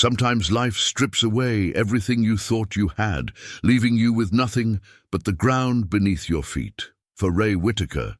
Sometimes life strips away everything you thought you had, leaving you with nothing but the ground beneath your feet. For Ray Whitaker,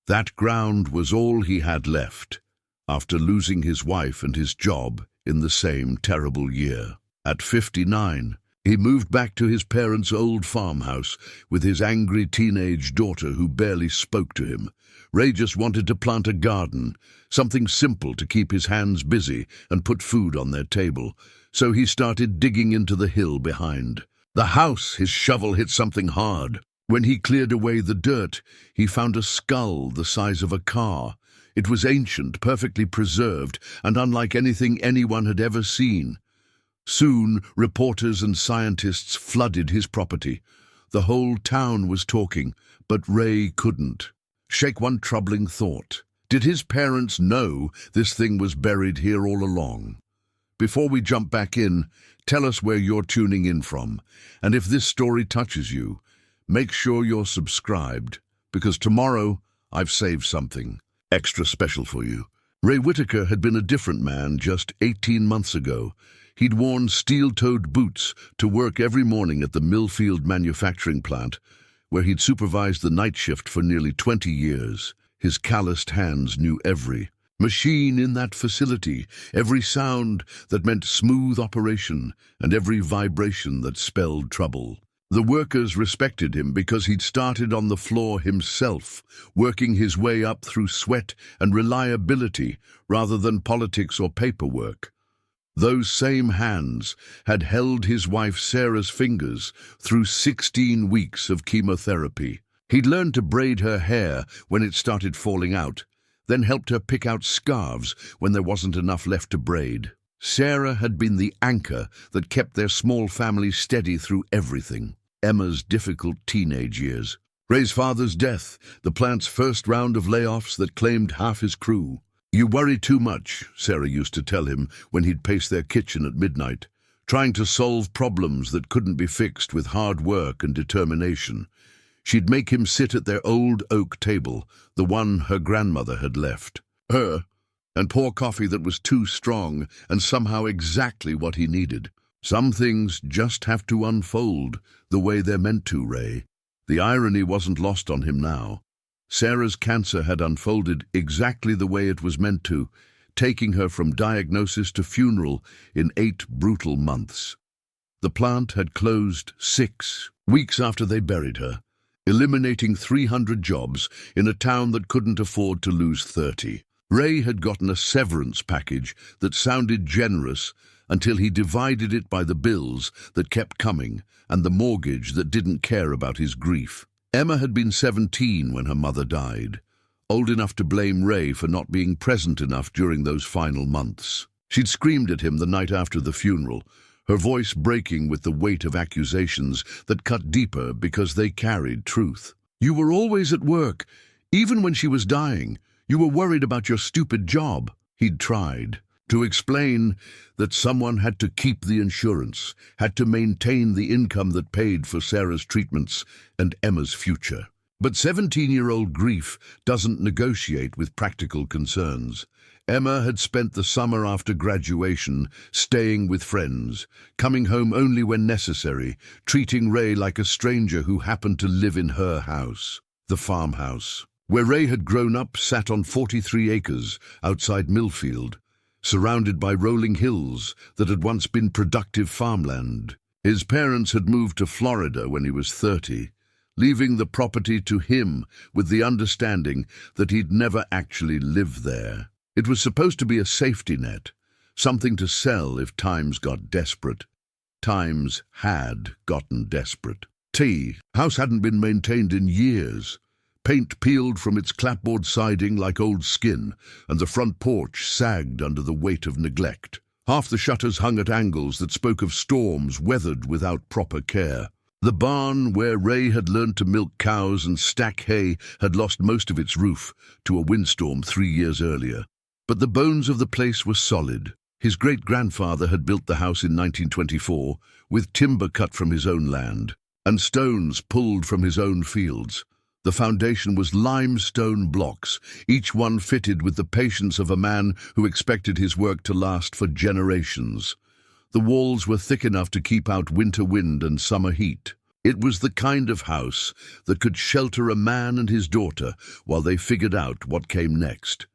that ground was all he had left, after losing his wife and his job in the same terrible year. At 59, he moved back to his parents' old farmhouse with his angry teenage daughter who barely spoke to him. Ray just wanted to plant a garden, something simple to keep his hands busy and put food on their table, so he started digging into the hill behind. The house, his shovel hit something hard. When he cleared away the dirt, he found a skull the size of a car. It was ancient, perfectly preserved, and unlike anything anyone had ever seen. Soon, reporters and scientists flooded his property. The whole town was talking, but Ray couldn't shake one troubling thought. Did his parents know this thing was buried here all along? Before we jump back in, tell us where you're tuning in from, and if this story touches you, make sure you're subscribed, because tomorrow I've saved something extra special for you. Ray Whitaker had been a different man just 18 months ago. He'd worn steel-toed boots to work every morning at the Millfield manufacturing plant, where he'd supervised the night shift for nearly 20 years. His calloused hands knew every machine in that facility, every sound that meant smooth operation, and every vibration that spelled trouble. The workers respected him because he'd started on the floor himself, working his way up through sweat and reliability rather than politics or paperwork. Those same hands had held his wife Sarah's fingers through 16 weeks of chemotherapy. He'd learned to braid her hair when it started falling out, then helped her pick out scarves when there wasn't enough left to braid. Sarah had been the anchor that kept their small family steady through everything. Emma's difficult teenage years, Ray's father's death, the plant's first round of layoffs that claimed half his crew. "You worry too much," Sarah used to tell him when he'd pace their kitchen at midnight, trying to solve problems that couldn't be fixed with hard work and determination. She'd make him sit at their old oak table, the one her grandmother had left her, and pour coffee that was too strong and somehow exactly what he needed. Some things just have to unfold the way they're meant to, Ray. The irony wasn't lost on him now. Sarah's cancer had unfolded exactly the way it was meant to, taking her from diagnosis to funeral in 8 brutal months. The plant had closed 6 weeks after they buried her, eliminating 300 jobs in a town that couldn't afford to lose 30. Ray had gotten a severance package that sounded generous until he divided it by the bills that kept coming and the mortgage that didn't care about his grief. Emma had been 17 when her mother died, old enough to blame Ray for not being present enough during those final months. She'd screamed at him the night after the funeral, her voice breaking with the weight of accusations that cut deeper because they carried truth. "You were always at work, even when she was dying. You were worried about your stupid job." He'd tried to explain that someone had to keep the insurance, had to maintain the income that paid for Sarah's treatments and Emma's future. But 17-year-old grief doesn't negotiate with practical concerns. Emma had spent the summer after graduation staying with friends, coming home only when necessary, treating Ray like a stranger who happened to live in her house. The farmhouse, where Ray had grown up, sat on 43 acres outside Millfield, surrounded by rolling hills that had once been productive farmland. His parents had moved to Florida when he was 30, leaving the property to him with the understanding that he'd never actually lived there. It was supposed to be a safety net, something to sell if times got desperate. Times had gotten desperate. House hadn't been maintained in years. Paint peeled from its clapboard siding like old skin, and the front porch sagged under the weight of neglect. Half the shutters hung at angles that spoke of storms weathered without proper care. The barn where Ray had learned to milk cows and stack hay had lost most of its roof to a windstorm 3 years earlier. But the bones of the place were solid. His great-grandfather had built the house in 1924 with timber cut from his own land and stones pulled from his own fields. The foundation was limestone blocks, each one fitted with the patience of a man who expected his work to last for generations. The walls were thick enough to keep out winter wind and summer heat. It was the kind of house that could shelter a man and his daughter while they figured out what came next.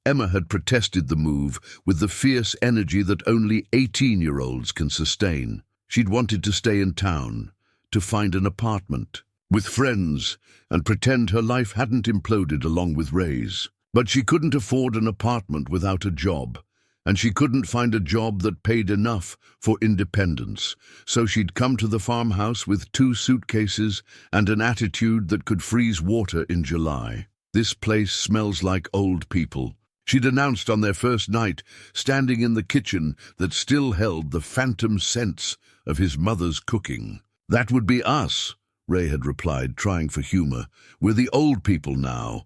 Emma had protested the move with the fierce energy that only 18-year-olds can sustain. She'd wanted to stay in town, to find an apartment, with friends, and pretend her life hadn't imploded along with Ray's. But she couldn't afford an apartment without a job, and she couldn't find a job that paid enough for independence. So she'd come to the farmhouse with 2 suitcases and an attitude that could freeze water in July. "This place smells like old people," she'd announced on their first night, standing in the kitchen that still held the phantom scents of his mother's cooking. "That would be us," Ray had replied, trying for humor. "We're the old people now."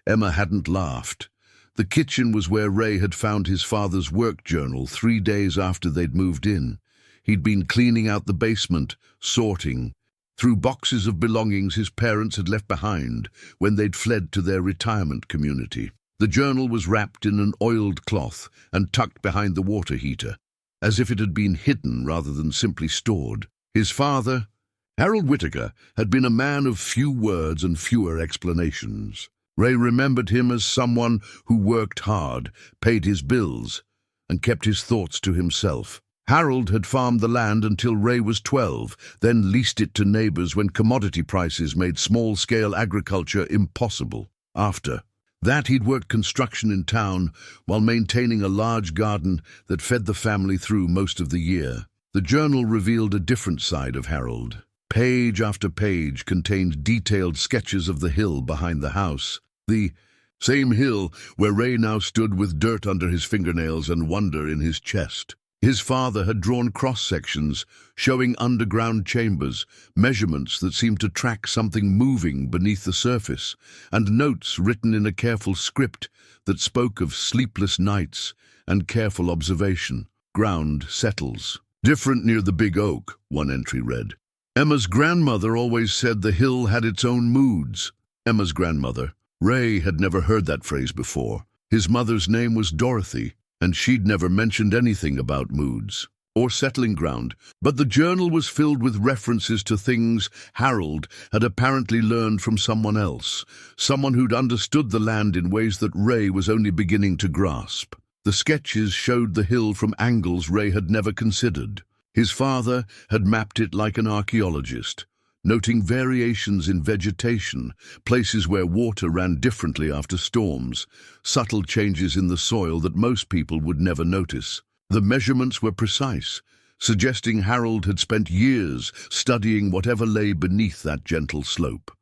Emma hadn't laughed. The kitchen was where Ray had found his father's work journal 3 days after they'd moved in. He'd been cleaning out the basement, sorting through boxes of belongings his parents had left behind when they'd fled to their retirement community. The journal was wrapped in an oiled cloth and tucked behind the water heater, as if it had been hidden rather than simply stored. His father, Harold Whitaker, had been a man of few words and fewer explanations. Ray remembered him as someone who worked hard, paid his bills, and kept his thoughts to himself. Harold had farmed the land until Ray was 12, then leased it to neighbors when commodity prices made small-scale agriculture impossible. After that, he'd worked construction in town while maintaining a large garden that fed the family through most of the year. The journal revealed a different side of Harold. Page after page contained detailed sketches of the hill behind the house. The same hill where Ray now stood with dirt under his fingernails and wonder in his chest. His father had drawn cross-sections showing underground chambers, measurements that seemed to track something moving beneath the surface, and notes written in a careful script that spoke of sleepless nights and careful observation. "Ground settles. Different near the big oak," one entry read. "Emma's grandmother always said the hill had its own moods." Emma's grandmother. Ray had never heard that phrase before. His mother's name was Dorothy, and she'd never mentioned anything about moods or settling ground. But the journal was filled with references to things Harold had apparently learned from someone else, someone who'd understood the land in ways that Ray was only beginning to grasp. The sketches showed the hill from angles Ray had never considered. His father had mapped it like an archaeologist, noting variations in vegetation, places where water ran differently after storms, subtle changes in the soil that most people would never notice. The measurements were precise, suggesting Harold had spent years studying whatever lay beneath that gentle slope.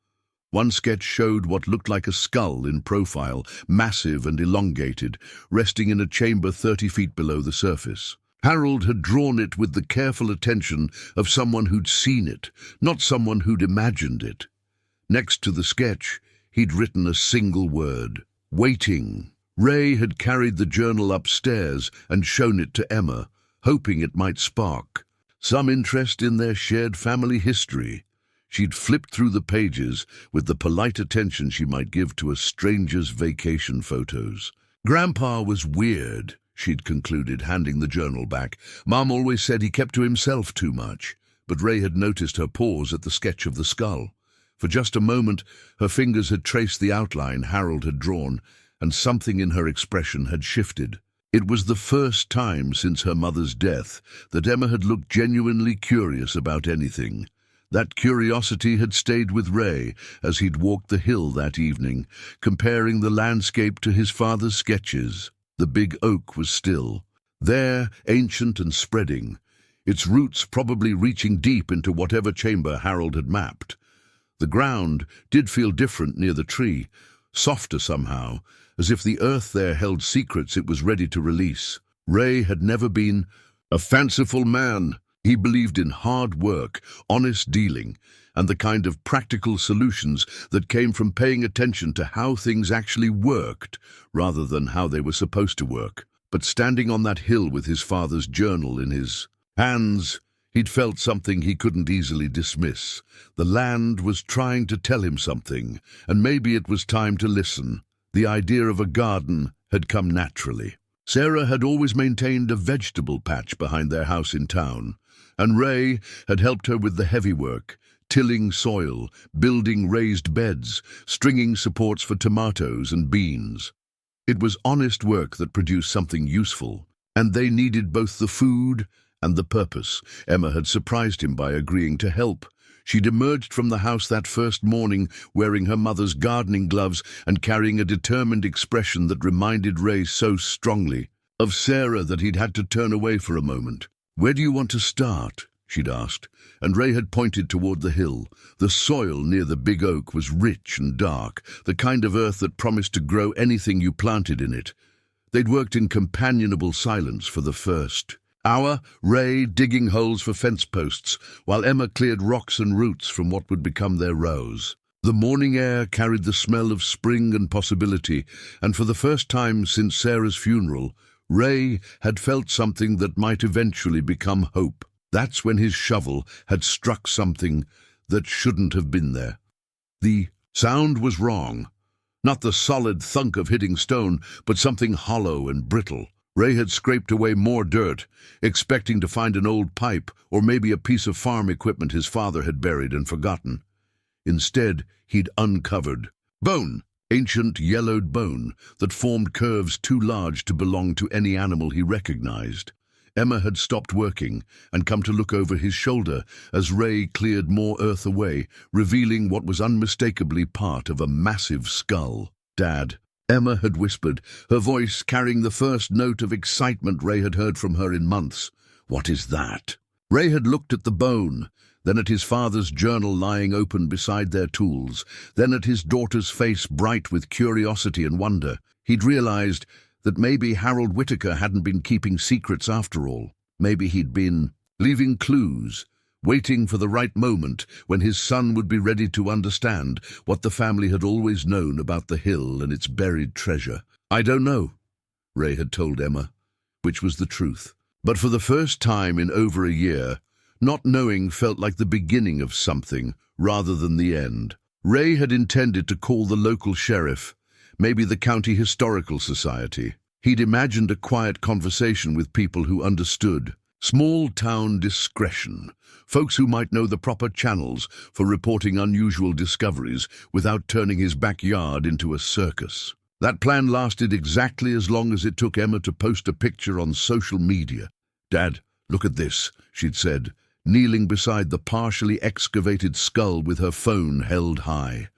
One sketch showed what looked like a skull in profile, massive and elongated, resting in a chamber 30 feet below the surface. Harold had drawn it with the careful attention of someone who'd seen it, not someone who'd imagined it. Next to the sketch, he'd written a single word: waiting. Ray had carried the journal upstairs and shown it to Emma, hoping it might spark some interest in their shared family history. She'd flipped through the pages with the polite attention she might give to a stranger's vacation photos. "Grandpa was weird," she'd concluded, handing the journal back. "Mom always said he kept to himself too much." But Ray had noticed her pause at the sketch of the skull. For just a moment, her fingers had traced the outline Harold had drawn, and something in her expression had shifted. It was the first time since her mother's death that Emma had looked genuinely curious about anything. That curiosity had stayed with Ray as he'd walked the hill that evening, comparing the landscape to his father's sketches. The big oak was still there, ancient and spreading, its roots probably reaching deep into whatever chamber Harold had mapped. The ground did feel different near the tree, softer somehow, as if the earth there held secrets it was ready to release. Ray had never been a fanciful man. He believed in hard work, honest dealing, and the kind of practical solutions that came from paying attention to how things actually worked rather than how they were supposed to work. But standing on that hill with his father's journal in his hands, he'd felt something he couldn't easily dismiss. The land was trying to tell him something, and maybe it was time to listen. The idea of a garden had come naturally. Sarah had always maintained a vegetable patch behind their house in town, and Ray had helped her with the heavy work, tilling soil, building raised beds, stringing supports for tomatoes and beans. It was honest work that produced something useful, and they needed both the food and the purpose. Emma had surprised him by agreeing to help. She'd emerged from the house that first morning wearing her mother's gardening gloves and carrying a determined expression that reminded Ray so strongly of Sarah that he'd had to turn away for a moment. "Where do you want to start?" she'd asked, and Ray had pointed toward the hill. The soil near the big oak was rich and dark, the kind of earth that promised to grow anything you planted in it. They'd worked in companionable silence for the first hour, Ray digging holes for fence posts, while Emma cleared rocks and roots from what would become their rows. The morning air carried the smell of spring and possibility, and for the first time since Sarah's funeral, Ray had felt something that might eventually become hope. That's when his shovel had struck something that shouldn't have been there. The sound was wrong. Not the solid thunk of hitting stone, but something hollow and brittle. Ray had scraped away more dirt, expecting to find an old pipe or maybe a piece of farm equipment his father had buried and forgotten. Instead, he'd uncovered bone, ancient yellowed bone that formed curves too large to belong to any animal he recognized. Emma had stopped working and come to look over his shoulder as Ray cleared more earth away, revealing what was unmistakably part of a massive skull. "Dad," Emma had whispered, her voice carrying the first note of excitement Ray had heard from her in months. "What is that?" Ray had looked at the bone, then at his father's journal lying open beside their tools, then at his daughter's face bright with curiosity and wonder. He'd realized that maybe Harold Whitaker hadn't been keeping secrets after all. Maybe he'd been leaving clues, waiting for the right moment when his son would be ready to understand what the family had always known about the hill and its buried treasure. "I don't know," Ray had told Emma, which was the truth. But for the first time in over a year, not knowing felt like the beginning of something rather than the end. Ray had intended to call the local sheriff, maybe the County Historical Society. He'd imagined a quiet conversation with people who understood. Small-town discretion. Folks who might know the proper channels for reporting unusual discoveries without turning his backyard into a circus. That plan lasted exactly as long as it took Emma to post a picture on social media. "Dad, look at this," she'd said, kneeling beside the partially excavated skull with her phone held high.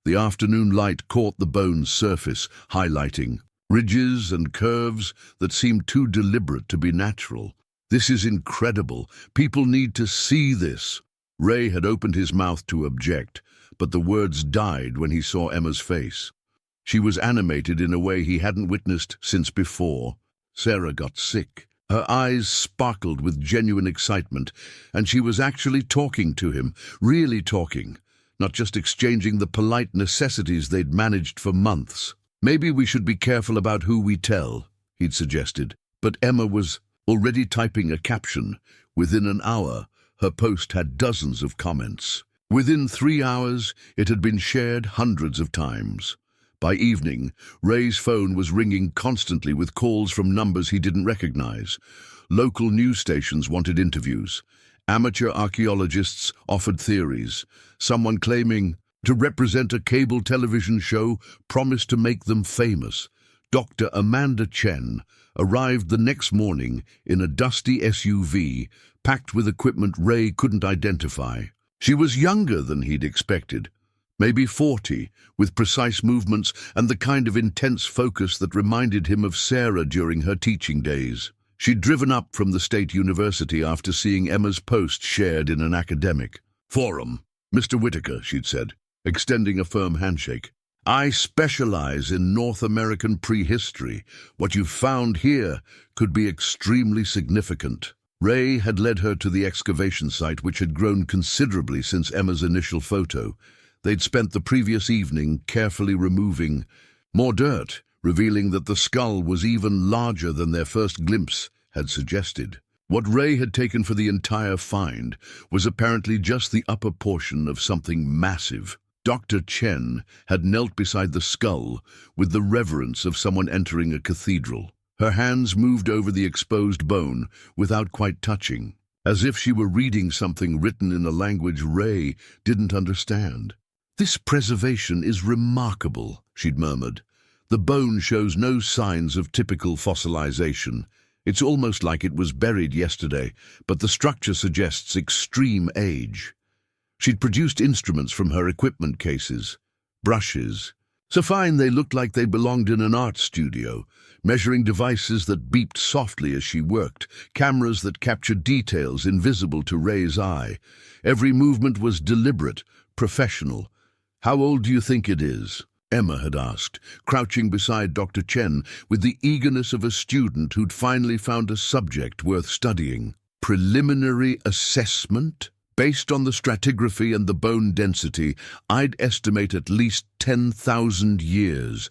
The afternoon light caught the bone's surface, highlighting ridges and curves that seemed too deliberate to be natural. "This is incredible. People need to see this." Ray had opened his mouth to object, but the words died when he saw Emma's face. She was animated in a way he hadn't witnessed since before. Sarah got sick. Her eyes sparkled with genuine excitement, and she was actually talking to him, really talking, not just exchanging the polite necessities they'd managed for months. "Maybe we should be careful about who we tell," he'd suggested, but Emma was already typing a caption. Within an hour, her post had dozens of comments. Within 3 hours, it had been shared hundreds of times. By evening, Ray's phone was ringing constantly with calls from numbers he didn't recognize. Local news stations wanted interviews. Amateur archaeologists offered theories. Someone claiming to represent a cable television show promised to make them famous. Dr. Amanda Chen arrived the next morning in a dusty SUV packed with equipment Ray couldn't identify. She was younger than he'd expected, maybe 40, with precise movements and the kind of intense focus that reminded him of Sarah during her teaching days. She'd driven up from the state university after seeing Emma's post shared in an academic forum. "Mr. Whitaker," she'd said, extending a firm handshake, "I specialize in North American prehistory. What you've found here could be extremely significant." Ray had led her to the excavation site, which had grown considerably since Emma's initial photo. They'd spent the previous evening carefully removing more dirt, revealing that the skull was even larger than their first glimpse had suggested. What Ray had taken for the entire find was apparently just the upper portion of something massive. Dr. Chen had knelt beside the skull with the reverence of someone entering a cathedral. Her hands moved over the exposed bone without quite touching, as if she were reading something written in a language Ray didn't understand. "This preservation is remarkable," she'd murmured. "The bone shows no signs of typical fossilization. It's almost like it was buried yesterday, but the structure suggests extreme age." She'd produced instruments from her equipment cases, brushes, so fine they looked like they belonged in an art studio, measuring devices that beeped softly as she worked, cameras that captured details invisible to Ray's eye. Every movement was deliberate, professional. "How old do you think it is?" Emma had asked, crouching beside Dr. Chen with the eagerness of a student who'd finally found a subject worth studying. "Preliminary assessment? Based on the stratigraphy and the bone density, I'd estimate at least 10,000 years.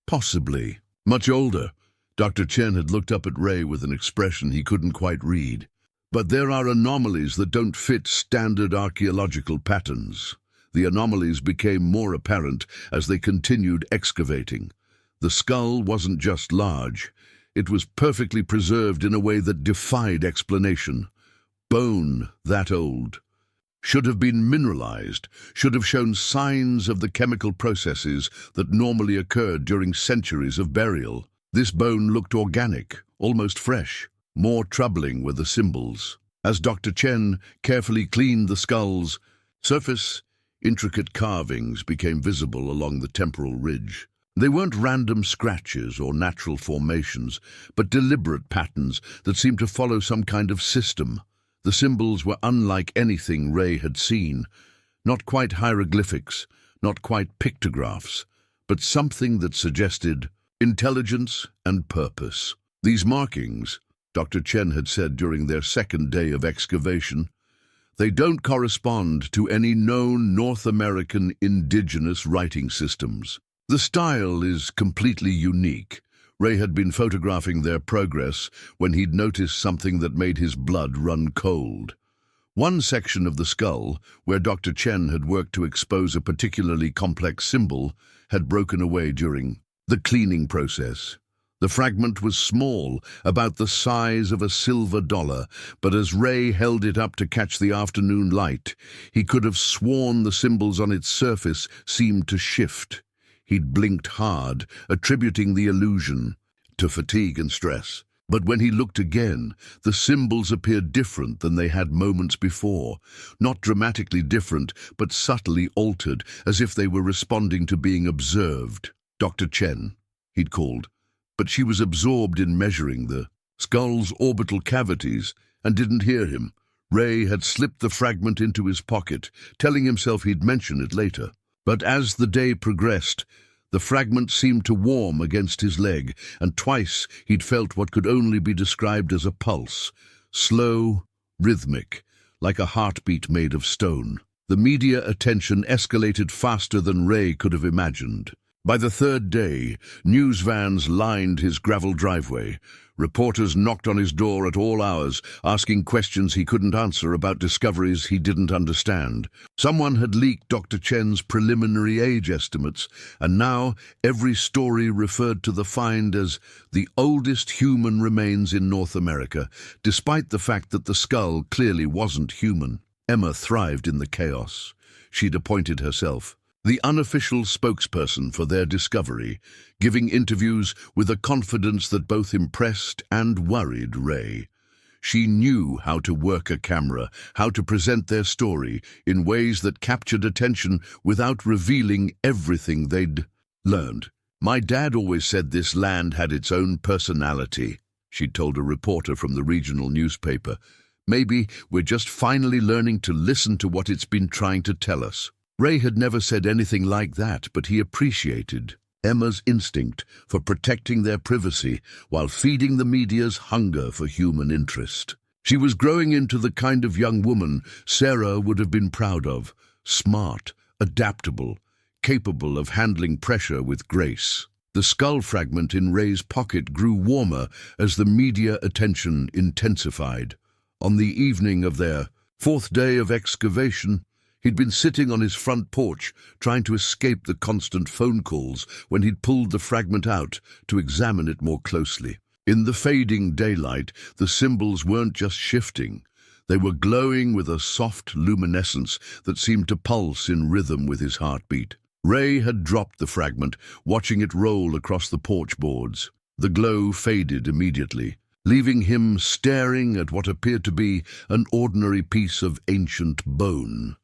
Possibly. Much older." Dr. Chen had looked up at Ray with an expression he couldn't quite read. "But there are anomalies that don't fit standard archaeological patterns." The anomalies became more apparent as they continued excavating. The skull wasn't just large. It was perfectly preserved in a way that defied explanation. Bone that old should have been mineralized, should have shown signs of the chemical processes that normally occurred during centuries of burial. This bone looked organic, almost fresh. More troubling were the symbols. As Dr. Chen carefully cleaned the skull's surface, intricate carvings became visible along the temporal ridge. They weren't random scratches or natural formations, but deliberate patterns that seemed to follow some kind of system. The symbols were unlike anything Ray had seen. Not quite hieroglyphics, not quite pictographs, but something that suggested intelligence and purpose. "These markings," Dr. Chen had said during their second day of excavation, "they don't correspond to any known North American indigenous writing systems. The style is completely unique." Ray had been photographing their progress when he'd noticed something that made his blood run cold. One section of the skull, where Dr. Chen had worked to expose a particularly complex symbol, had broken away during the cleaning process. The fragment was small, about the size of a silver dollar, but as Ray held it up to catch the afternoon light, he could have sworn the symbols on its surface seemed to shift. He'd blinked hard, attributing the illusion to fatigue and stress. But when he looked again, the symbols appeared different than they had moments before. Not dramatically different, but subtly altered, as if they were responding to being observed. "Dr. Chen," he'd called, but she was absorbed in measuring the skull's orbital cavities and didn't hear him. Ray had slipped the fragment into his pocket, telling himself he'd mention it later. But as the day progressed, the fragment seemed to warm against his leg, and twice he'd felt what could only be described as a pulse, slow, rhythmic, like a heartbeat made of stone. The media attention escalated faster than Ray could have imagined. By the third day, news vans lined his gravel driveway. Reporters knocked on his door at all hours, asking questions he couldn't answer about discoveries he didn't understand. Someone had leaked Dr. Chen's preliminary age estimates, and now every story referred to the find as the oldest human remains in North America, despite the fact that the skull clearly wasn't human. Emma thrived in the chaos. She'd appointed herself the unofficial spokesperson for their discovery, giving interviews with a confidence that both impressed and worried Ray. She knew how to work a camera, how to present their story in ways that captured attention without revealing everything they'd learned. "My dad always said this land had its own personality," she'd told a reporter from the regional newspaper. "Maybe we're just finally learning to listen to what it's been trying to tell us." Ray had never said anything like that, but he appreciated Emma's instinct for protecting their privacy while feeding the media's hunger for human interest. She was growing into the kind of young woman Sarah would have been proud of, smart, adaptable, capable of handling pressure with grace. The skull fragment in Ray's pocket grew warmer as the media attention intensified. On the evening of their fourth day of excavation, he'd been sitting on his front porch, trying to escape the constant phone calls when he'd pulled the fragment out to examine it more closely. In the fading daylight, the symbols weren't just shifting. They were glowing with a soft luminescence that seemed to pulse in rhythm with his heartbeat. Ray had dropped the fragment, watching it roll across the porch boards. The glow faded immediately, leaving him staring at what appeared to be an ordinary piece of ancient bone.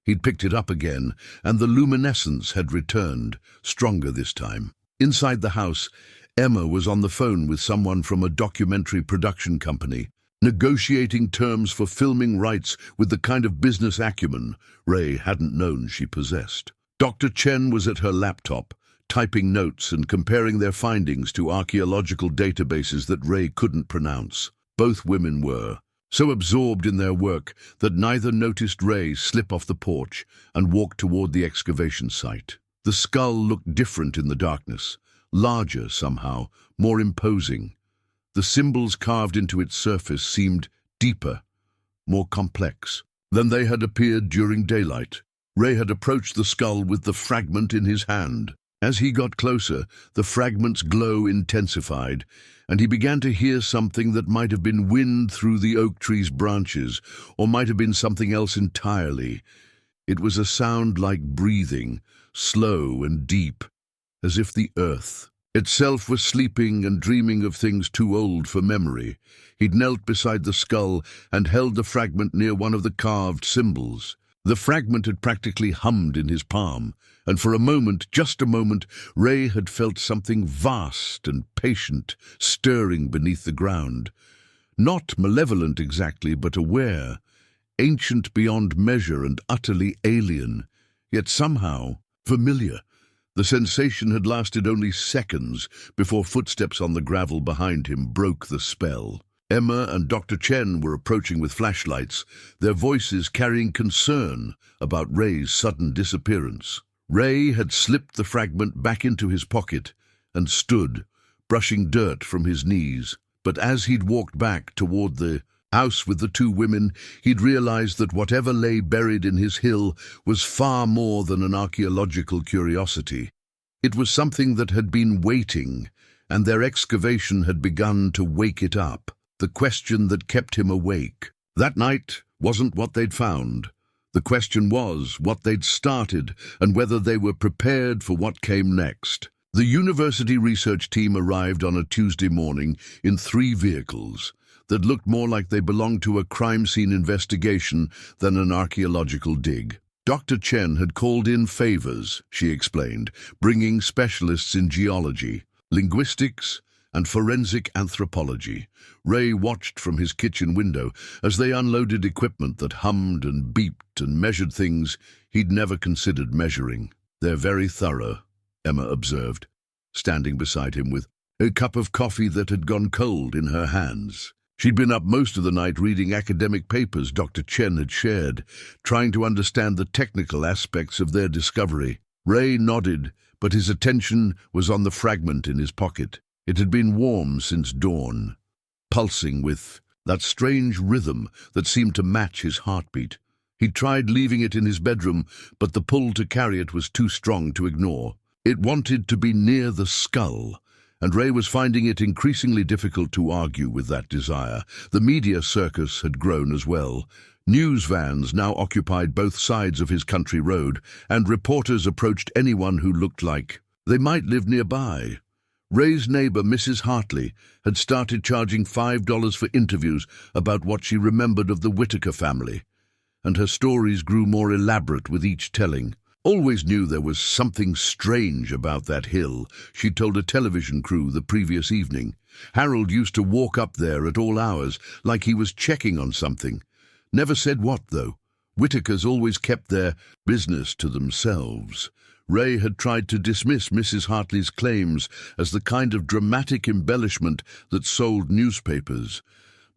He'd picked it up again, and the luminescence had returned, stronger this time. Inside the house, Emma was on the phone with someone from a documentary production company, negotiating terms for filming rights with the kind of business acumen Ray hadn't known she possessed. Dr. Chen was at her laptop, typing notes and comparing their findings to archaeological databases that Ray couldn't pronounce. Both women were so absorbed in their work that neither noticed Ray slip off the porch and walk toward the excavation site. The skull looked different in the darkness, larger somehow, more imposing. The symbols carved into its surface seemed deeper, more complex than they had appeared during daylight. Ray had approached the skull with the fragment in his hand. As he got closer, the fragment's glow intensified, and he began to hear something that might have been wind through the oak tree's branches, or might have been something else entirely. It was a sound like breathing, slow and deep, as if the earth itself was sleeping and dreaming of things too old for memory. He'd knelt beside the skull and held the fragment near one of the carved symbols. The fragment had practically hummed in his palm, and for a moment, just a moment, Ray had felt something vast and patient stirring beneath the ground. Not malevolent exactly, but aware, ancient beyond measure and utterly alien, yet somehow familiar. The sensation had lasted only seconds before footsteps on the gravel behind him broke the spell. Emma and Dr. Chen were approaching with flashlights, their voices carrying concern about Ray's sudden disappearance. Ray had slipped the fragment back into his pocket and stood, brushing dirt from his knees. But as he'd walked back toward the house with the two women, he'd realized that whatever lay buried in his hill was far more than an archaeological curiosity. It was something that had been waiting, and their excavation had begun to wake it up. The question that kept him awake that night wasn't what they'd found. The question was what they'd started and whether they were prepared for what came next. The university research team arrived on a Tuesday morning in 3 vehicles that looked more like they belonged to a crime scene investigation than an archaeological dig. Dr. Chen had called in favors, she explained, bringing specialists in geology, linguistics, and forensic anthropology. Ray watched from his kitchen window as they unloaded equipment that hummed and beeped and measured things he'd never considered measuring. "They're very thorough," Emma observed, standing beside him with a cup of coffee that had gone cold in her hands. She'd been up most of the night reading academic papers Dr. Chen had shared, trying to understand the technical aspects of their discovery. Ray nodded, but his attention was on the fragment in his pocket. It had been warm since dawn, pulsing with that strange rhythm that seemed to match his heartbeat. He'd tried leaving it in his bedroom, but the pull to carry it was too strong to ignore. It wanted to be near the skull, and Ray was finding it increasingly difficult to argue with that desire. The media circus had grown as well. News vans now occupied both sides of his country road, and reporters approached anyone who looked like they might live nearby. Ray's neighbor, Mrs. Hartley, had started charging $5 for interviews about what she remembered of the Whitaker family, and her stories grew more elaborate with each telling. "Always knew there was something strange about that hill," she told a television crew the previous evening. "Harold used to walk up there at all hours, like he was checking on something. Never said what, though. Whitakers always kept their business to themselves." Ray had tried to dismiss Mrs. Hartley's claims as the kind of dramatic embellishment that sold newspapers.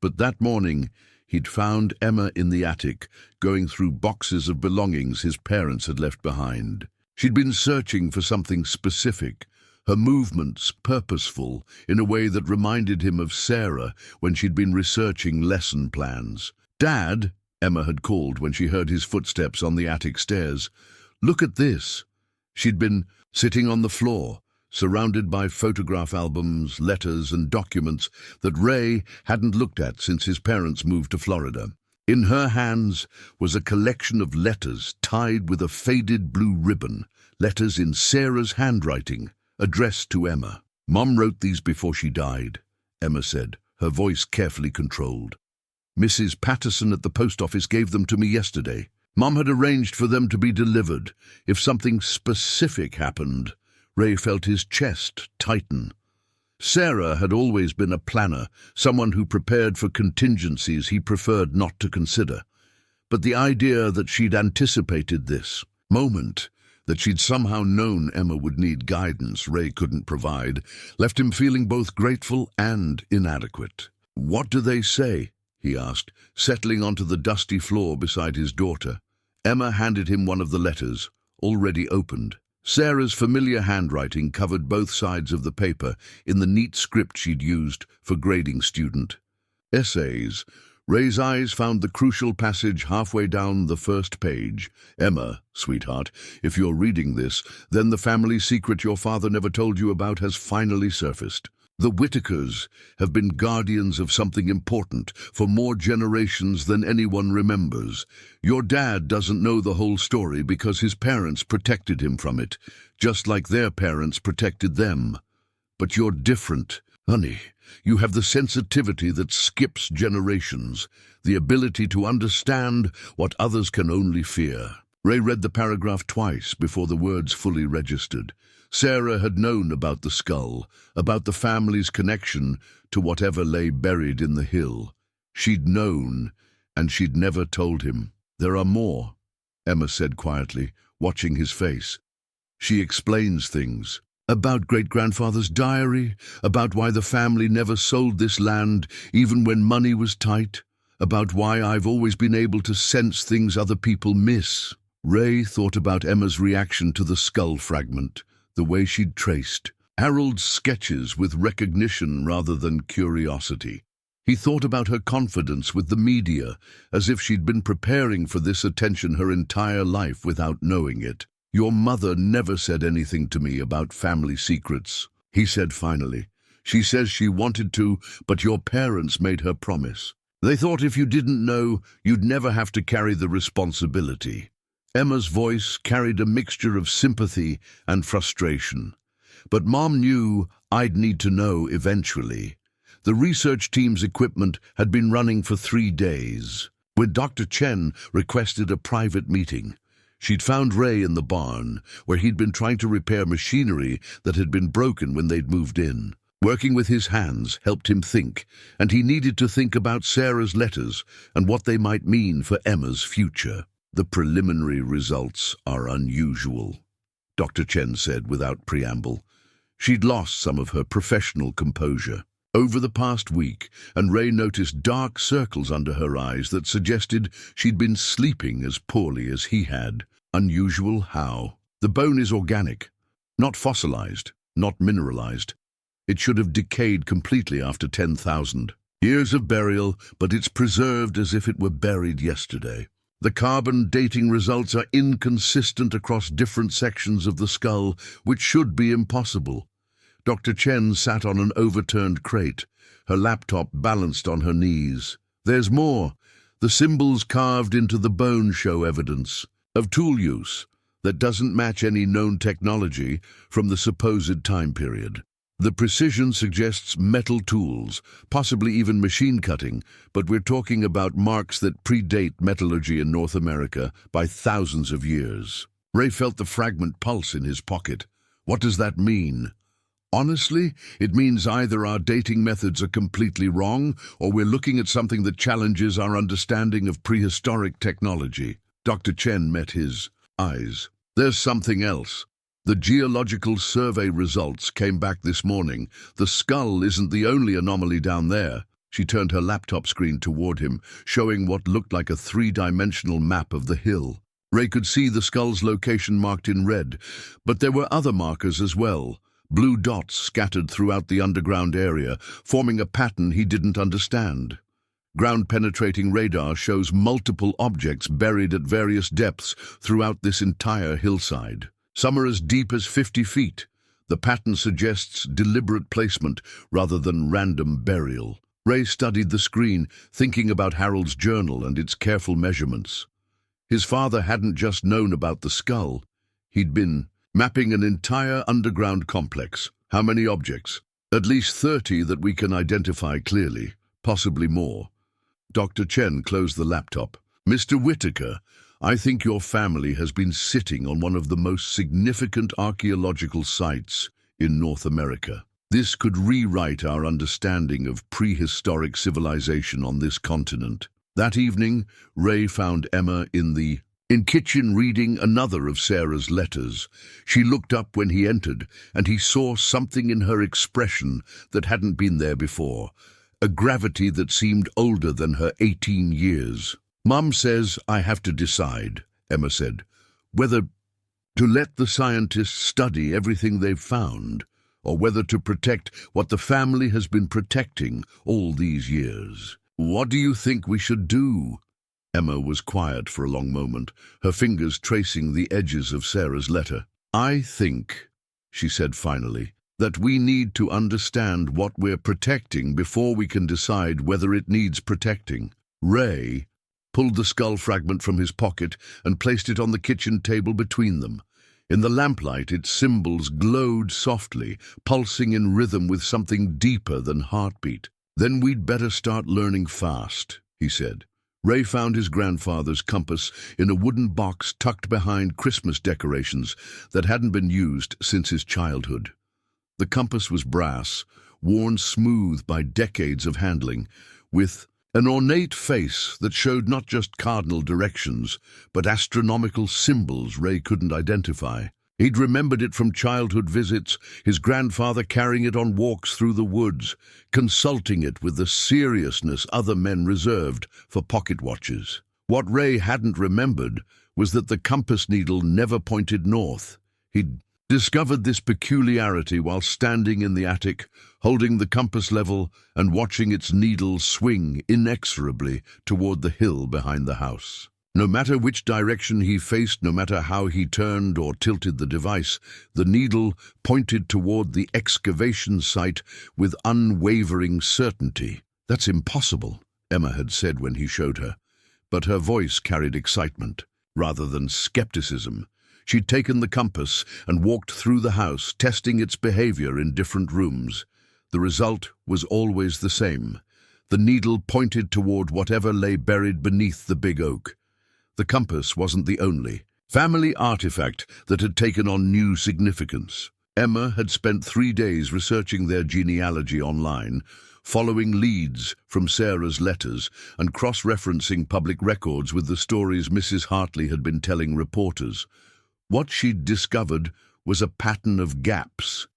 But that morning, he'd found Emma in the attic, going through boxes of belongings his parents had left behind. She'd been searching for something specific, her movements purposeful, in a way that reminded him of Sarah when she'd been researching lesson plans. "Dad," Emma had called when she heard his footsteps on the attic stairs. "Look at this." She'd been sitting on the floor, surrounded by photograph albums, letters, and documents that Ray hadn't looked at since his parents moved to Florida. In her hands was a collection of letters tied with a faded blue ribbon, letters in Sarah's handwriting, addressed to Emma. "Mom wrote these before she died," Emma said, her voice carefully controlled. "Mrs. Patterson at the post office gave them to me yesterday. Mom had arranged for them to be delivered. If something specific happened..." Ray felt his chest tighten. Sarah had always been a planner, someone who prepared for contingencies he preferred not to consider. But the idea that she'd anticipated this moment, that she'd somehow known Emma would need guidance Ray couldn't provide, left him feeling both grateful and inadequate. "What do they say?" he asked, settling onto the dusty floor beside his daughter. Emma handed him one of the letters, already opened. Sarah's familiar handwriting covered both sides of the paper in the neat script she'd used for grading student essays. Ray's eyes found the crucial passage halfway down the first page. "Emma, sweetheart, if you're reading this, then the family secret your father never told you about has finally surfaced. The Whitakers have been guardians of something important for more generations than anyone remembers. Your dad doesn't know the whole story because his parents protected him from it, just like their parents protected them. But you're different, honey. You have the sensitivity that skips generations, the ability to understand what others can only fear." Ray read the paragraph twice before the words fully registered. Sarah had known about the skull, about the family's connection to whatever lay buried in the hill. She'd known, and she'd never told him. "There are more," Emma said quietly, watching his face. "She explains things. About great-grandfather's diary, about why the family never sold this land even when money was tight, about why I've always been able to sense things other people miss." Ray thought about Emma's reaction to the skull fragment, the way she'd traced Harold's sketches with recognition rather than curiosity. He thought about her confidence with the media, as if she'd been preparing for this attention her entire life without knowing it. "Your mother never said anything to me about family secrets," he said finally. "She says she wanted to, but your parents made her promise. They thought if you didn't know, you'd never have to carry the responsibility." Emma's voice carried a mixture of sympathy and frustration. "But Mom knew I'd need to know eventually. The research team's equipment had been running for 3 days. When Dr. Chen requested a private meeting, she'd found Ray in the barn, where he'd been trying to repair machinery that had been broken when they'd moved in. Working with his hands helped him think, and he needed to think about Sarah's letters and what they might mean for Emma's future. "The preliminary results are unusual," Dr. Chen said without preamble. She'd lost some of her professional composure over the past week, and Ray noticed dark circles under her eyes that suggested she'd been sleeping as poorly as he had. "Unusual how?" "The bone is organic, not fossilized, not mineralized. It should have decayed completely after 10,000 years of burial, but it's preserved as if it were buried yesterday. The carbon dating results are inconsistent across different sections of the skull, which should be impossible." Dr. Chen sat on an overturned crate, her laptop balanced on her knees. "There's more. The symbols carved into the bone show evidence of tool use that doesn't match any known technology from the supposed time period. The precision suggests metal tools, possibly even machine cutting, but we're talking about marks that predate metallurgy in North America by thousands of years." Ray felt the fragment pulse in his pocket. "What does that mean?" "Honestly, it means either our dating methods are completely wrong, or we're looking at something that challenges our understanding of prehistoric technology." Dr. Chen met his eyes. "There's something else. The geological survey results came back this morning. The skull isn't the only anomaly down there." She turned her laptop screen toward him, showing what looked like a 3-dimensional map of the hill. Ray could see the skull's location marked in red, but there were other markers as well. Blue dots scattered throughout the underground area, forming a pattern he didn't understand. Ground-penetrating radar shows multiple objects buried at various depths throughout this entire hillside. Some are as deep as 50 feet. The pattern suggests deliberate placement rather than random burial. Ray studied the screen, thinking about Harold's journal and its careful measurements. His father hadn't just known about the skull. He'd been mapping an entire underground complex. How many objects? At least 30 that we can identify clearly, possibly more. Dr. Chen closed the laptop. Mr. Whitaker, I think your family has been sitting on one of the most significant archaeological sites in North America. This could rewrite our understanding of prehistoric civilization on this continent. That evening, Ray found Emma in kitchen reading another of Sarah's letters. She looked up when he entered, and he saw something in her expression that hadn't been there before, a gravity that seemed older than her 18 years. Mum says I have to decide, Emma said, whether to let the scientists study everything they've found, or whether to protect what the family has been protecting all these years. What do you think we should do? Emma was quiet for a long moment, her fingers tracing the edges of Sarah's letter. I think, she said finally, that we need to understand what we're protecting before we can decide whether it needs protecting. Ray pulled the skull fragment from his pocket and placed it on the kitchen table between them. In the lamplight, its symbols glowed softly, pulsing in rhythm with something deeper than heartbeat. Then we'd better start learning fast, he said. Ray found his grandfather's compass in a wooden box tucked behind Christmas decorations that hadn't been used since his childhood. The compass was brass, worn smooth by decades of handling, with an ornate face that showed not just cardinal directions, but astronomical symbols Ray couldn't identify. He'd remembered it from childhood visits, his grandfather carrying it on walks through the woods, consulting it with the seriousness other men reserved for pocket watches. What Ray hadn't remembered was that the compass needle never pointed north. He'd discovered this peculiarity while standing in the attic, holding the compass level and watching its needle swing inexorably toward the hill behind the house. No matter which direction he faced, no matter how he turned or tilted the device, the needle pointed toward the excavation site with unwavering certainty. That's impossible, Emma had said when he showed her, but her voice carried excitement rather than skepticism. She'd taken the compass and walked through the house, testing its behavior in different rooms. The result was always the same. The needle pointed toward whatever lay buried beneath the big oak. The compass wasn't the only family artifact that had taken on new significance. Emma had spent 3 days researching their genealogy online, following leads from Sarah's letters and cross-referencing public records with the stories Mrs. Hartley had been telling reporters. What she'd discovered was a pattern of gaps,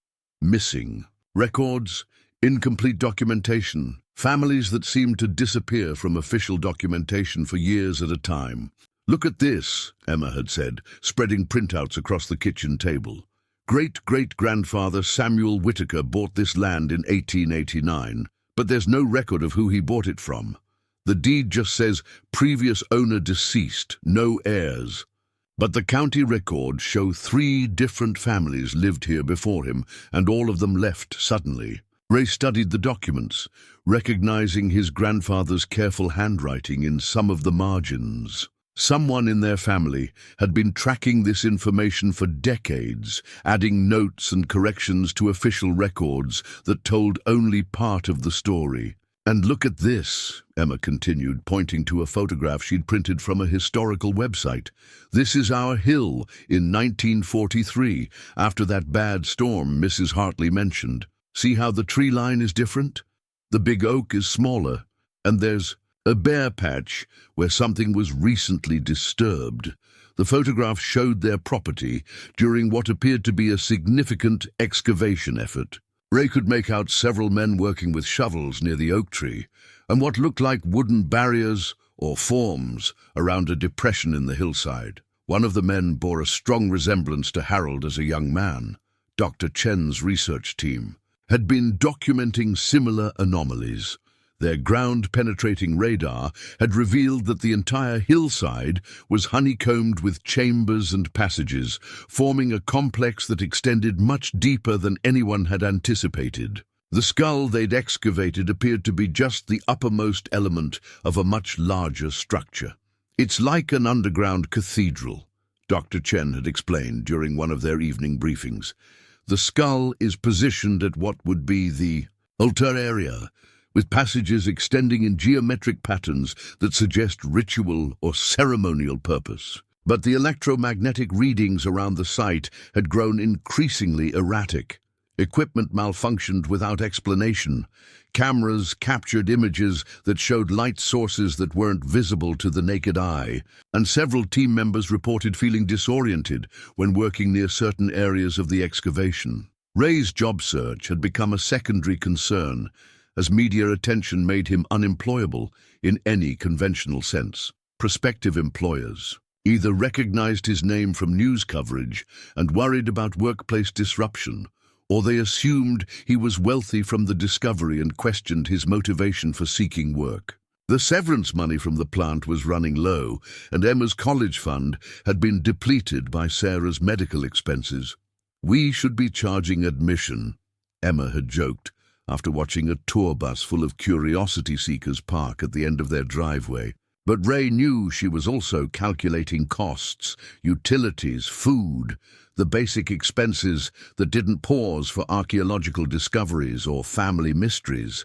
missing records, incomplete documentation, families that seemed to disappear from official documentation for years at a time. Look at this, Emma had said, spreading printouts across the kitchen table. Great-great-grandfather Samuel Whitaker bought this land in 1889, but there's no record of who he bought it from. The deed just says, previous owner deceased, no heirs. But the county records show 3 different families lived here before him, and all of them left suddenly. Ray studied the documents, recognizing his grandfather's careful handwriting in some of the margins. Someone in their family had been tracking this information for decades, adding notes and corrections to official records that told only part of the story. And look at this, Emma continued, pointing to a photograph she'd printed from a historical website. This is our hill in 1943, after that bad storm Mrs. Hartley mentioned. See how the tree line is different? The big oak is smaller, and there's a bare patch where something was recently disturbed. The photograph showed their property during what appeared to be a significant excavation effort. Ray could make out several men working with shovels near the oak tree, and what looked like wooden barriers or forms around a depression in the hillside. One of the men bore a strong resemblance to Harold as a young man. Dr. Chen's research team had been documenting similar anomalies. Their ground-penetrating radar had revealed that the entire hillside was honeycombed with chambers and passages, forming a complex that extended much deeper than anyone had anticipated. The skull they'd excavated appeared to be just the uppermost element of a much larger structure. "It's like an underground cathedral," Dr. Chen had explained during one of their evening briefings. "The skull is positioned at what would be the altar area, with passages extending in geometric patterns that suggest ritual or ceremonial purpose. But the electromagnetic readings around the site had grown increasingly erratic. Equipment malfunctioned without explanation. Cameras captured images that showed light sources that weren't visible to the naked eye, and several team members reported feeling disoriented when working near certain areas of the excavation. Ray's job search had become a secondary concern, as media attention made him unemployable in any conventional sense. Prospective employers either recognized his name from news coverage and worried about workplace disruption, or they assumed he was wealthy from the discovery and questioned his motivation for seeking work. The severance money from the plant was running low, and Emma's college fund had been depleted by Sarah's medical expenses. "We should be charging admission," Emma had joked, after watching a tour bus full of curiosity seekers park at the end of their driveway. But Ray knew she was also calculating costs, utilities, food, the basic expenses that didn't pause for archaeological discoveries or family mysteries.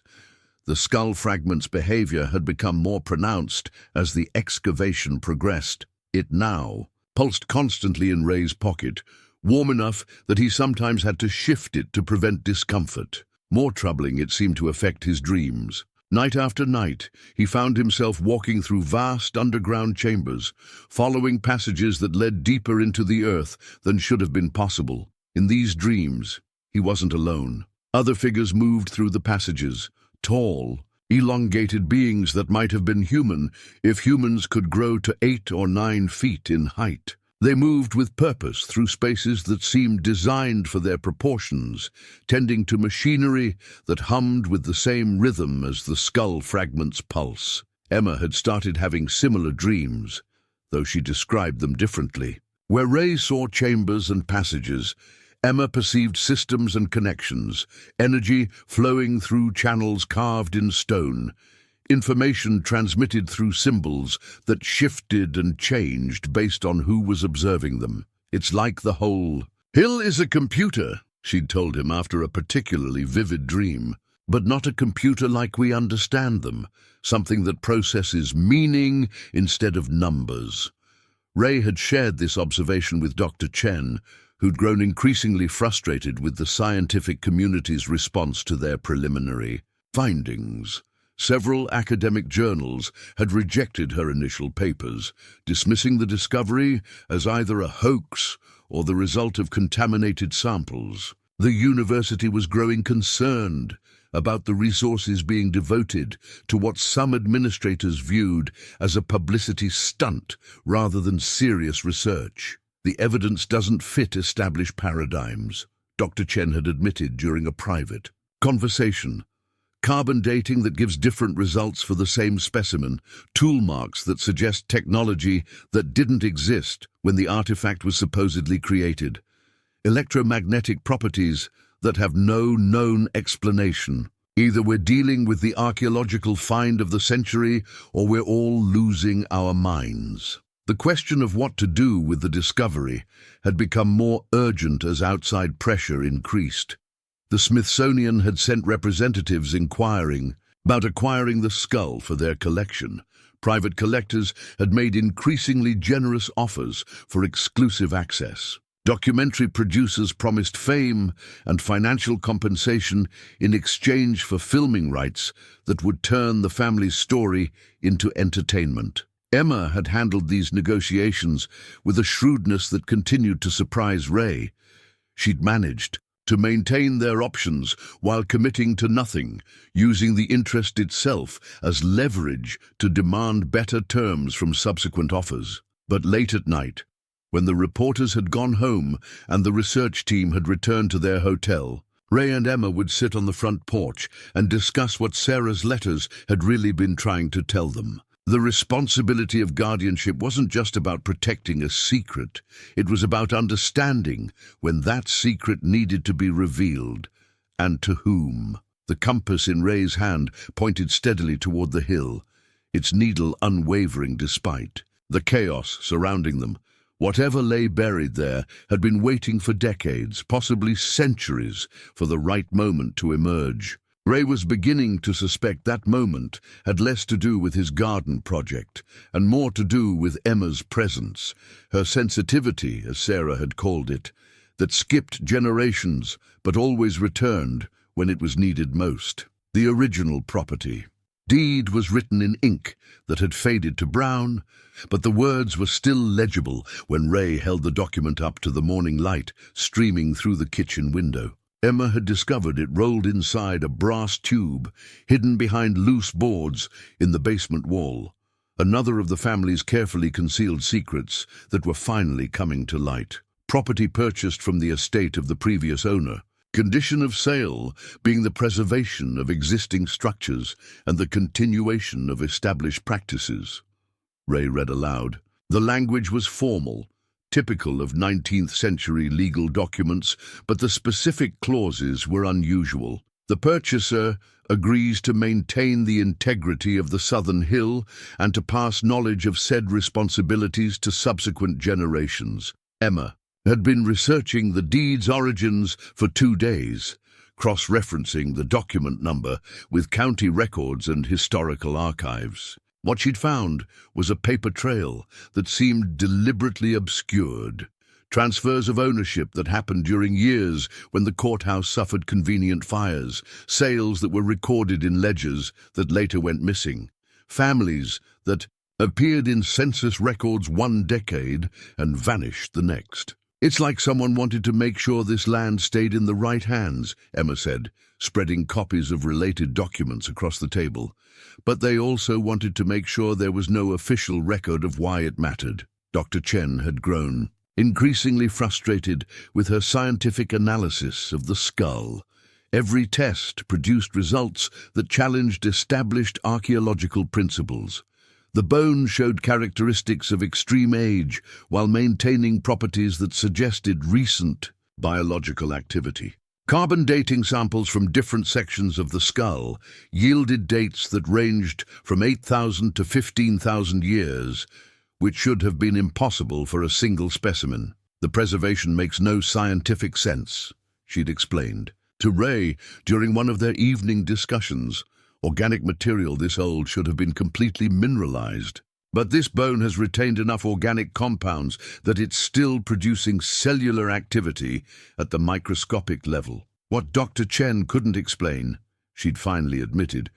The skull fragment's behavior had become more pronounced as the excavation progressed. It now pulsed constantly in Ray's pocket, warm enough that he sometimes had to shift it to prevent discomfort. More troubling, it seemed to affect his dreams. Night after night, he found himself walking through vast underground chambers, following passages that led deeper into the earth than should have been possible. In these dreams, he wasn't alone. Other figures moved through the passages, tall, elongated beings that might have been human if humans could grow to 8 or 9 feet in height. They moved with purpose through spaces that seemed designed for their proportions, tending to machinery that hummed with the same rhythm as the skull fragment's pulse. Emma had started having similar dreams, though she described them differently. Where Ray saw chambers and passages, Emma perceived systems and connections, energy flowing through channels carved in stone, information transmitted through symbols that shifted and changed based on who was observing them. "It's like the whole hill is a computer," she'd told him after a particularly vivid dream, "but not a computer like we understand them, something that processes meaning instead of numbers." Ray had shared this observation with Dr. Chen, who'd grown increasingly frustrated with the scientific community's response to their preliminary findings. Several academic journals had rejected her initial papers, dismissing the discovery as either a hoax or the result of contaminated samples. The university was growing concerned about the resources being devoted to what some administrators viewed as a publicity stunt rather than serious research. "The evidence doesn't fit established paradigms," Dr. Chen had admitted during a private conversation. "Carbon dating that gives different results for the same specimen, tool marks that suggest technology that didn't exist when the artifact was supposedly created, electromagnetic properties that have no known explanation. Either we're dealing with the archaeological find of the century, or we're all losing our minds." The question of what to do with the discovery had become more urgent as outside pressure increased. The Smithsonian had sent representatives inquiring about acquiring the skull for their collection. Private collectors had made increasingly generous offers for exclusive access. Documentary producers promised fame and financial compensation in exchange for filming rights that would turn the family's story into entertainment. Emma had handled these negotiations with a shrewdness that continued to surprise Ray. She'd managed to maintain their options while committing to nothing, using the interest itself as leverage to demand better terms from subsequent offers. But late at night, when the reporters had gone home and the research team had returned to their hotel, Ray and Emma would sit on the front porch and discuss what Sarah's letters had really been trying to tell them. The responsibility of guardianship wasn't just about protecting a secret. It was about understanding when that secret needed to be revealed, and to whom. The compass in Ray's hand pointed steadily toward the hill, its needle unwavering despite the chaos surrounding them. Whatever lay buried there had been waiting for decades, possibly centuries, for the right moment to emerge. Ray was beginning to suspect that moment had less to do with his garden project and more to do with Emma's presence, her sensitivity, as Sarah had called it, that skipped generations but always returned when it was needed most. The original property. Deed was written in ink that had faded to brown, but the words were still legible when Ray held the document up to the morning light streaming through the kitchen window. Emma had discovered it rolled inside a brass tube hidden behind loose boards in the basement wall, another of the family's carefully concealed secrets that were finally coming to light. Property purchased from the estate of the previous owner. Condition of sale being the preservation of existing structures and the continuation of established practices. Ray read aloud. The language was formal, typical of 19th century legal documents, but the specific clauses were unusual. The purchaser agrees to maintain the integrity of the southern hill and to pass knowledge of said responsibilities to subsequent generations. Emma had been researching the deed's origins for 2 days, cross-referencing the document number with county records and historical archives. What she'd found was a paper trail that seemed deliberately obscured, transfers of ownership that happened during years when the courthouse suffered convenient fires, sales that were recorded in ledgers that later went missing, families that appeared in census records 1 decade and vanished the next. It's like someone wanted to make sure this land stayed in the right hands, Emma said, spreading copies of related documents across the table. But they also wanted to make sure there was no official record of why it mattered. Dr. Chen had grown, increasingly frustrated with her scientific analysis of the skull. Every test produced results that challenged established archaeological principles. The bone showed characteristics of extreme age while maintaining properties that suggested recent biological activity. Carbon dating samples from different sections of the skull yielded dates that ranged from 8,000 to 15,000 years, which should have been impossible for a single specimen. The preservation makes no scientific sense, she'd explained to Ray during one of their evening discussions. Organic material this old should have been completely mineralized. But this bone has retained enough organic compounds that it's still producing cellular activity at the microscopic level. What Dr. Chen couldn't explain, she'd finally admitted,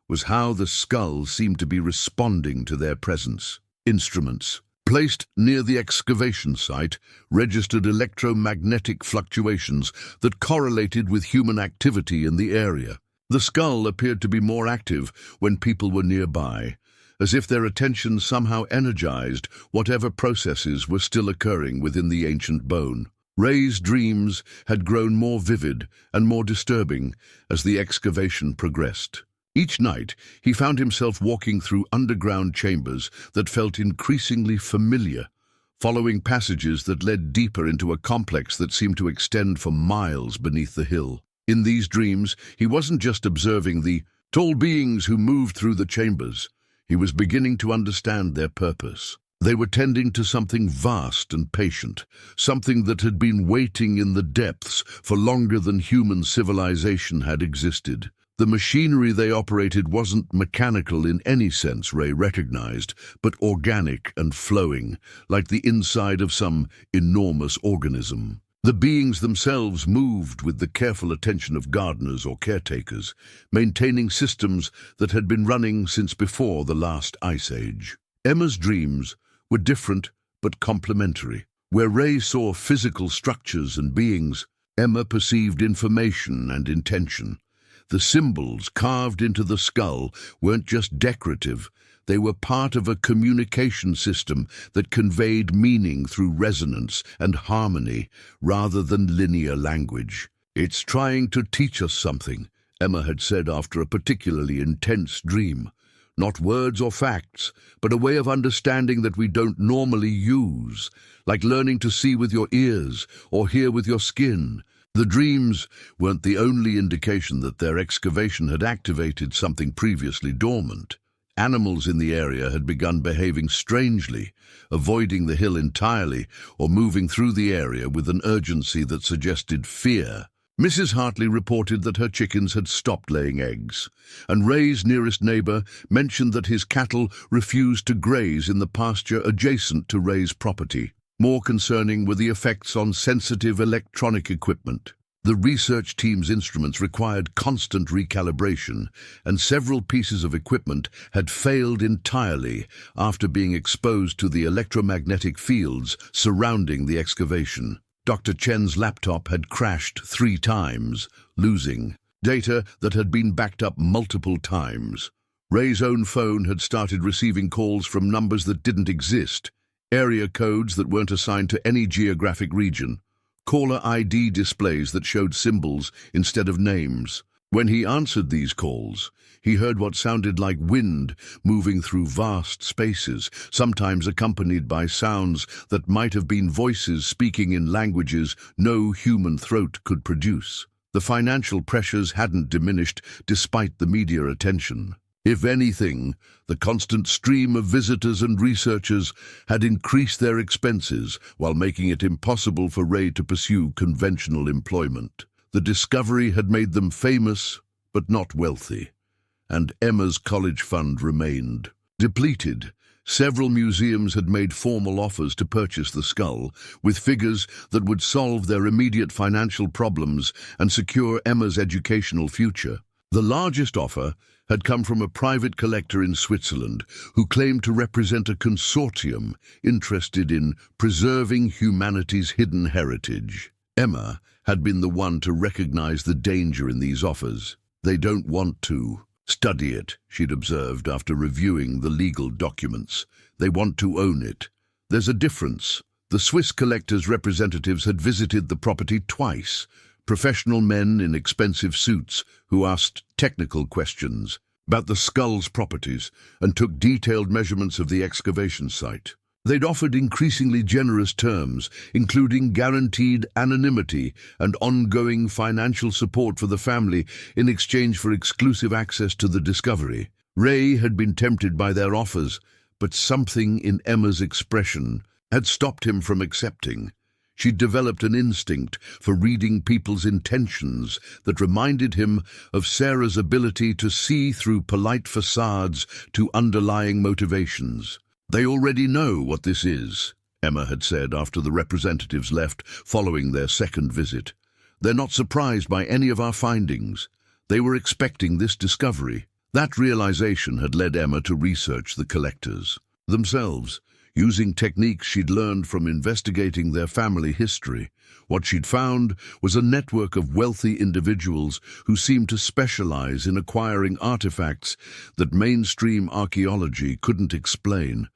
was how the skull seemed to be responding to their presence. Instruments, placed near the excavation site, registered electromagnetic fluctuations that correlated with human activity in the area. The skull appeared to be more active when people were nearby, as if their attention somehow energized whatever processes were still occurring within the ancient bone. Ray's dreams had grown more vivid and more disturbing as the excavation progressed. Each night, he found himself walking through underground chambers that felt increasingly familiar, following passages that led deeper into a complex that seemed to extend for miles beneath the hill. In these dreams, he wasn't just observing the tall beings who moved through the chambers. He was beginning to understand their purpose. They were tending to something vast and patient, something that had been waiting in the depths for longer than human civilization had existed. The machinery they operated wasn't mechanical in any sense, Ray recognized, but organic and flowing, like the inside of some enormous organism. The beings themselves moved with the careful attention of gardeners or caretakers, maintaining systems that had been running since before the last ice age. Emma's dreams were different but complementary. Where Ray saw physical structures and beings, Emma perceived information and intention. The symbols carved into the skull weren't just decorative, they were part of a communication system that conveyed meaning through resonance and harmony rather than linear language. "It's trying to teach us something," Emma had said after a particularly intense dream. "Not words or facts, but a way of understanding that we don't normally use, like learning to see with your ears or hear with your skin." The dreams weren't the only indication that their excavation had activated something previously dormant. Animals in the area had begun behaving strangely, avoiding the hill entirely or moving through the area with an urgency that suggested fear. Mrs. Hartley reported that her chickens had stopped laying eggs, and Ray's nearest neighbor mentioned that his cattle refused to graze in the pasture adjacent to Ray's property. More concerning were the effects on sensitive electronic equipment. The research team's instruments required constant recalibration, and several pieces of equipment had failed entirely after being exposed to the electromagnetic fields surrounding the excavation. Dr. Chen's laptop had crashed 3 times, losing data that had been backed up multiple times. Ray's own phone had started receiving calls from numbers that didn't exist, area codes that weren't assigned to any geographic region, caller ID displays that showed symbols instead of names. When he answered these calls, he heard what sounded like wind moving through vast spaces, sometimes accompanied by sounds that might have been voices speaking in languages no human throat could produce. The financial pressures hadn't diminished despite the media attention. If anything, the constant stream of visitors and researchers had increased their expenses while making it impossible for Ray to pursue conventional employment. The discovery had made them famous, but not wealthy, and Emma's college fund remained depleted. Several museums had made formal offers to purchase the skull, with figures that would solve their immediate financial problems and secure Emma's educational future. The largest offer had come from a private collector in Switzerland who claimed to represent a consortium interested in preserving humanity's hidden heritage. Emma had been the one to recognize the danger in these offers. "They don't want to study it," she'd observed after reviewing the legal documents. "They want to own it. There's a difference." The Swiss collector's representatives had visited the property twice, professional men in expensive suits who asked technical questions about the skull's properties and took detailed measurements of the excavation site. They'd offered increasingly generous terms, including guaranteed anonymity and ongoing financial support for the family in exchange for exclusive access to the discovery. Ray had been tempted by their offers, but something in Emma's expression had stopped him from accepting. She'd developed an instinct for reading people's intentions that reminded him of Sarah's ability to see through polite facades to underlying motivations. "They already know what this is," Emma had said after the representatives left following their second visit. "They're not surprised by any of our findings. They were expecting this discovery." That realization had led Emma to research the collectors themselves, using techniques she'd learned from investigating their family history. What she'd found was a network of wealthy individuals who seemed to specialize in acquiring artifacts that mainstream archaeology couldn't explain.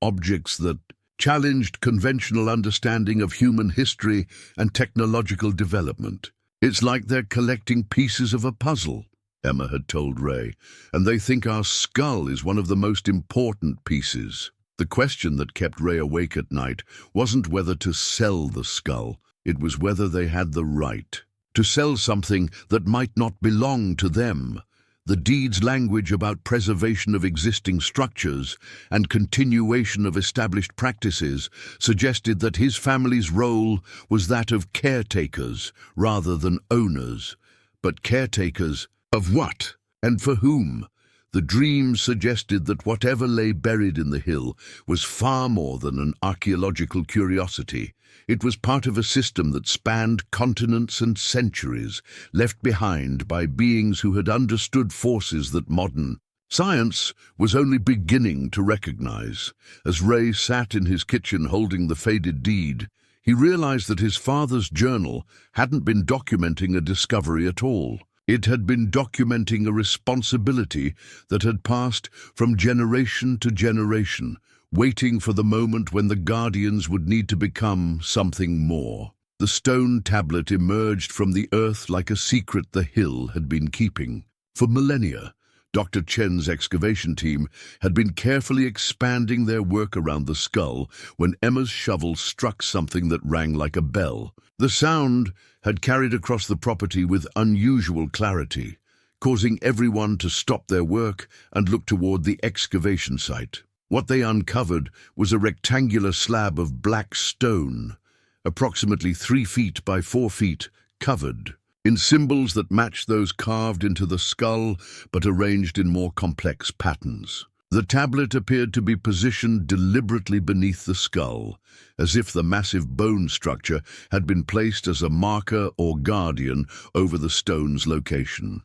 Objects that challenged conventional understanding of human history and technological development. "It's like they're collecting pieces of a puzzle," Emma had told Ray, "and they think our skull is one of the most important pieces." The question that kept Ray awake at night wasn't whether to sell the skull, it was whether they had the right to sell something that might not belong to them. The deed's language about preservation of existing structures and continuation of established practices suggested that his family's role was that of caretakers rather than owners. But caretakers of what and for whom? The dream suggested that whatever lay buried in the hill was far more than an archaeological curiosity. It was part of a system that spanned continents and centuries, left behind by beings who had understood forces that modern science was only beginning to recognize. As Ray sat in his kitchen holding the faded deed, he realized that his father's journal hadn't been documenting a discovery at all. It had been documenting a responsibility that had passed from generation to generation, waiting for the moment when the guardians would need to become something more. The stone tablet emerged from the earth like a secret the hill had been keeping. For millennia, Dr. Chen's excavation team had been carefully expanding their work around the skull when Emma's shovel struck something that rang like a bell. The sound had carried across the property with unusual clarity, causing everyone to stop their work and look toward the excavation site. What they uncovered was a rectangular slab of black stone, approximately 3 feet by 4 feet, covered in symbols that matched those carved into the skull but arranged in more complex patterns. The tablet appeared to be positioned deliberately beneath the skull, as if the massive bone structure had been placed as a marker or guardian over the stone's location.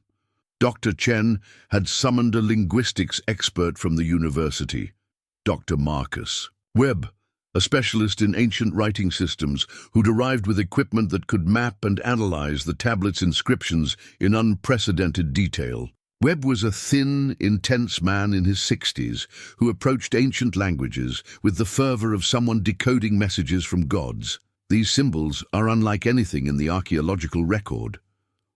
Dr. Chen had summoned a linguistics expert from the university, Dr. Marcus Webb, a specialist in ancient writing systems who'd arrived with equipment that could map and analyze the tablet's inscriptions in unprecedented detail. Webb was a thin, intense man in his 60s who approached ancient languages with the fervor of someone decoding messages from gods. "These symbols are unlike anything in the archaeological record,"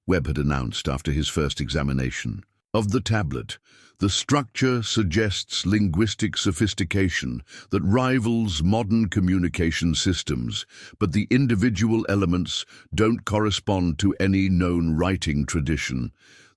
Webb had announced after his first examination of the tablet. "The structure suggests linguistic sophistication that rivals modern communication systems, but the individual elements don't correspond to any known writing tradition.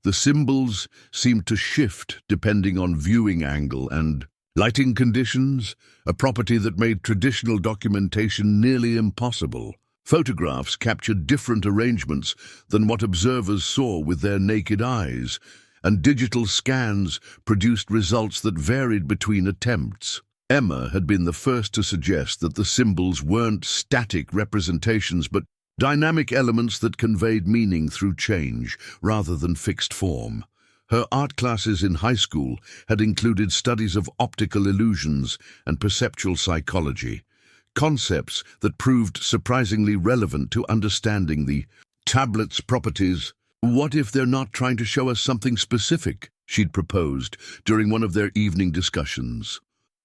The symbols seem to shift depending on viewing angle and lighting conditions, a property that made traditional documentation nearly impossible. Photographs captured different arrangements than what observers saw with their naked eyes, and digital scans produced results that varied between attempts." Emma had been the first to suggest that the symbols weren't static representations but dynamic elements that conveyed meaning through change rather than fixed form. Her art classes in high school had included studies of optical illusions and perceptual psychology, concepts that proved surprisingly relevant to understanding the tablet's properties. "What if they're not trying to show us something specific?" she'd proposed during one of their evening discussions.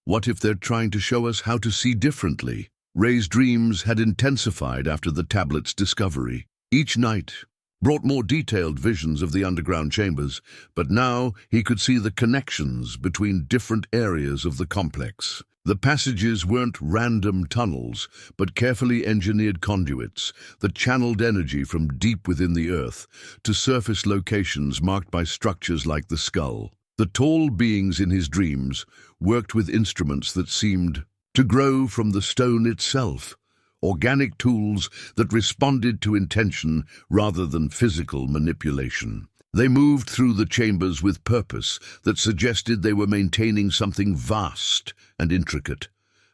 "What if they're trying to show us how to see differently?" Ray's dreams had intensified after the tablet's discovery. Each night brought more detailed visions of the underground chambers, but now he could see the connections between different areas of the complex. The passages weren't random tunnels, but carefully engineered conduits that channeled energy from deep within the earth to surface locations marked by structures like the skull. The tall beings in his dreams worked with instruments that seemed to grow from the stone itself, organic tools that responded to intention rather than physical manipulation. They moved through the chambers with purpose that suggested they were maintaining something vast and intricate,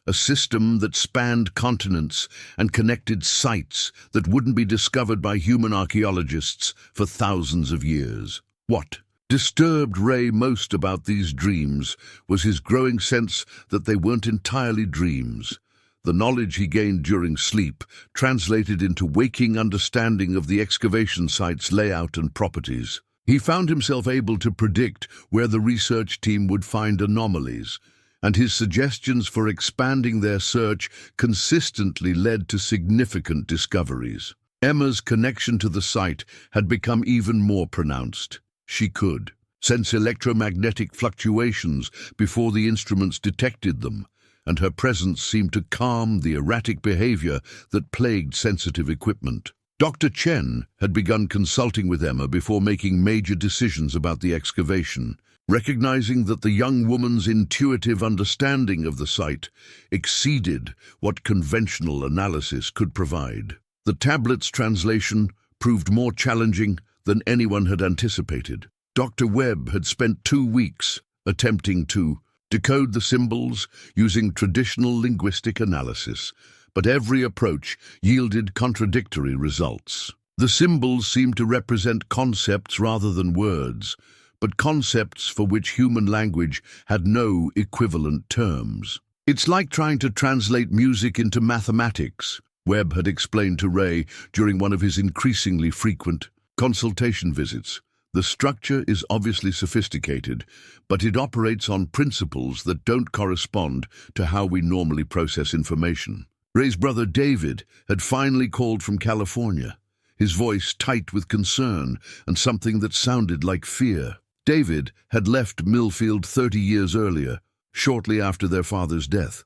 a system that spanned continents and connected sites that wouldn't be discovered by human archaeologists for thousands of years. What disturbed Ray most about these dreams was his growing sense that they weren't entirely dreams. The knowledge he gained during sleep translated into waking understanding of the excavation site's layout and properties. He found himself able to predict where the research team would find anomalies, and his suggestions for expanding their search consistently led to significant discoveries. Emma's connection to the site had become even more pronounced. She could sense electromagnetic fluctuations before the instruments detected them, and her presence seemed to calm the erratic behavior that plagued sensitive equipment. Dr. Chen had begun consulting with Emma before making major decisions about the excavation, recognizing that the young woman's intuitive understanding of the site exceeded what conventional analysis could provide. The tablet's translation proved more challenging than anyone had anticipated. Dr. Webb had spent 2 weeks attempting to decode the symbols using traditional linguistic analysis, but every approach yielded contradictory results. The symbols seemed to represent concepts rather than words, but concepts for which human language had no equivalent terms. "It's like trying to translate music into mathematics," Webb had explained to Ray during one of his increasingly frequent consultation visits. "The structure is obviously sophisticated, but it operates on principles that don't correspond to how we normally process information." Ray's brother David had finally called from California, his voice tight with concern and something that sounded like fear. David had left Millfield 30 years earlier, shortly after their father's death,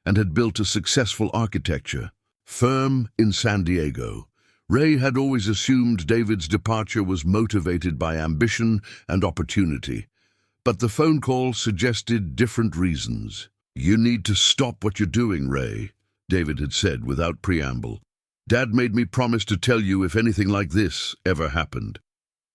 and had built a successful architecture firm in San Diego. Ray had always assumed David's departure was motivated by ambition and opportunity, but the phone call suggested different reasons. "You need to stop what you're doing, Ray," David had said without preamble. "Dad made me promise to tell you if anything like this ever happened.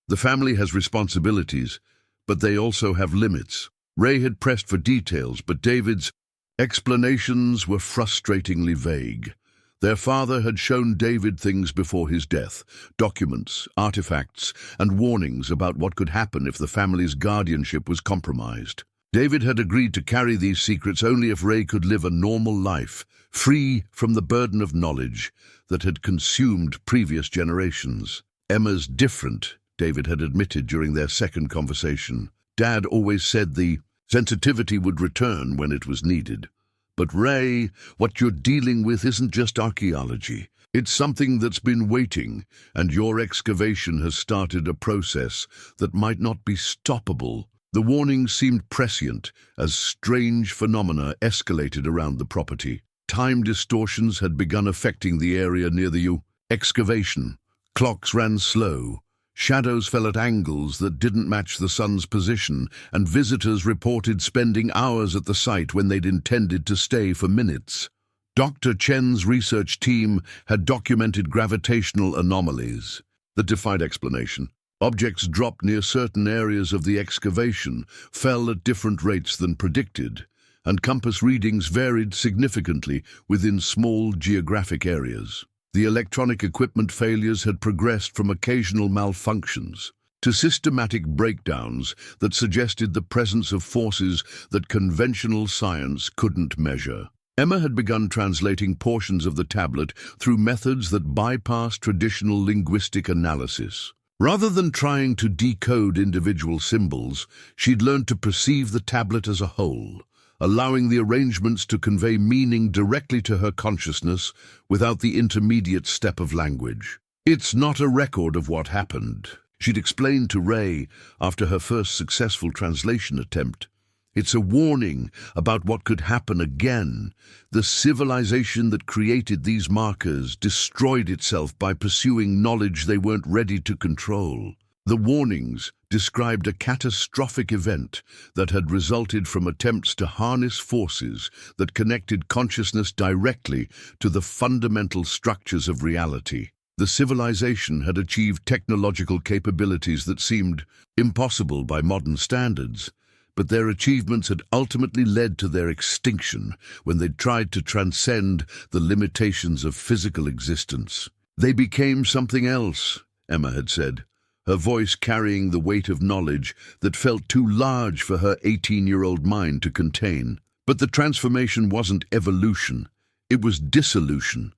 The family has responsibilities, but they also have limits." Ray had pressed for details, but David's explanations were frustratingly vague. Their father had shown David things before his death, documents, artifacts, and warnings about what could happen if the family's guardianship was compromised. David had agreed to carry these secrets only if Ray could live a normal life, free from the burden of knowledge that had consumed previous generations. "Emma's different," David had admitted during their second conversation. "Dad always said the sensitivity would return when it was needed. But Ray, what you're dealing with isn't just archaeology. It's something that's been waiting, and your excavation has started a process that might not be stoppable." The warning seemed prescient as strange phenomena escalated around the property. Time distortions had begun affecting the area near the excavation. Clocks ran slow. Shadows fell at angles that didn't match the sun's position, and visitors reported spending hours at the site when they'd intended to stay for minutes. Dr. Chen's research team had documented gravitational anomalies that defied explanation. Objects dropped near certain areas of the excavation, fell at different rates than predicted, and compass readings varied significantly within small geographic areas. The electronic equipment failures had progressed from occasional malfunctions to systematic breakdowns that suggested the presence of forces that conventional science couldn't measure. Emma had begun translating portions of the tablet through methods that bypassed traditional linguistic analysis. Rather than trying to decode individual symbols, she'd learned to perceive the tablet as a whole, allowing the arrangements to convey meaning directly to her consciousness without the intermediate step of language. "It's not a record of what happened," she'd explained to Ray after her first successful translation attempt. "It's a warning about what could happen again. The civilization that created these markers destroyed itself by pursuing knowledge they weren't ready to control." The warnings described a catastrophic event that had resulted from attempts to harness forces that connected consciousness directly to the fundamental structures of reality. The civilization had achieved technological capabilities that seemed impossible by modern standards, but their achievements had ultimately led to their extinction when they tried to transcend the limitations of physical existence. "They became something else," Emma had said, her voice carrying the weight of knowledge that felt too large for her 18-year-old mind to contain. But the transformation wasn't evolution, it was dissolution.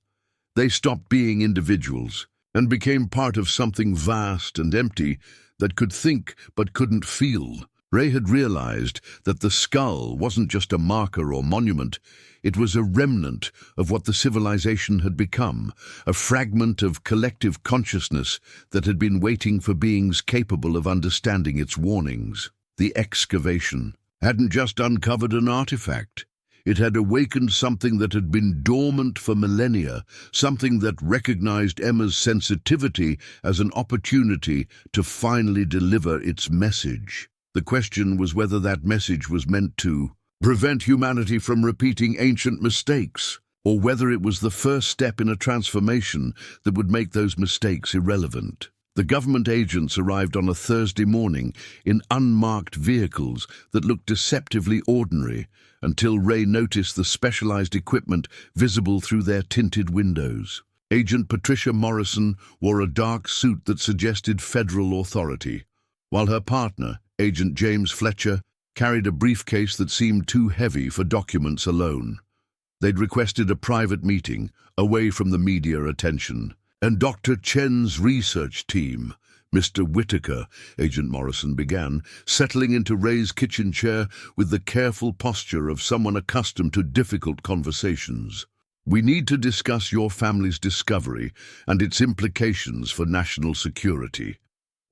They stopped being individuals and became part of something vast and empty that could think but couldn't feel. Ray had realized that the skull wasn't just a marker or monument, it was a remnant of what the civilization had become, a fragment of collective consciousness that had been waiting for beings capable of understanding its warnings. The excavation hadn't just uncovered an artifact. It had awakened something that had been dormant for millennia, something that recognized Emma's sensitivity as an opportunity to finally deliver its message. The question was whether that message was meant to prevent humanity from repeating ancient mistakes, or whether it was the first step in a transformation that would make those mistakes irrelevant. The government agents arrived on a Thursday morning in unmarked vehicles that looked deceptively ordinary until Ray noticed the specialized equipment visible through their tinted windows. Agent Patricia Morrison wore a dark suit that suggested federal authority, while her partner, Agent James Fletcher, carried a briefcase that seemed too heavy for documents alone. They'd requested a private meeting, away from the media attention. "And Dr. Chen's research team, Mr. Whitaker," Agent Morrison began, settling into Ray's kitchen chair with the careful posture of someone accustomed to difficult conversations. We need to discuss your family's discovery and its implications for national security.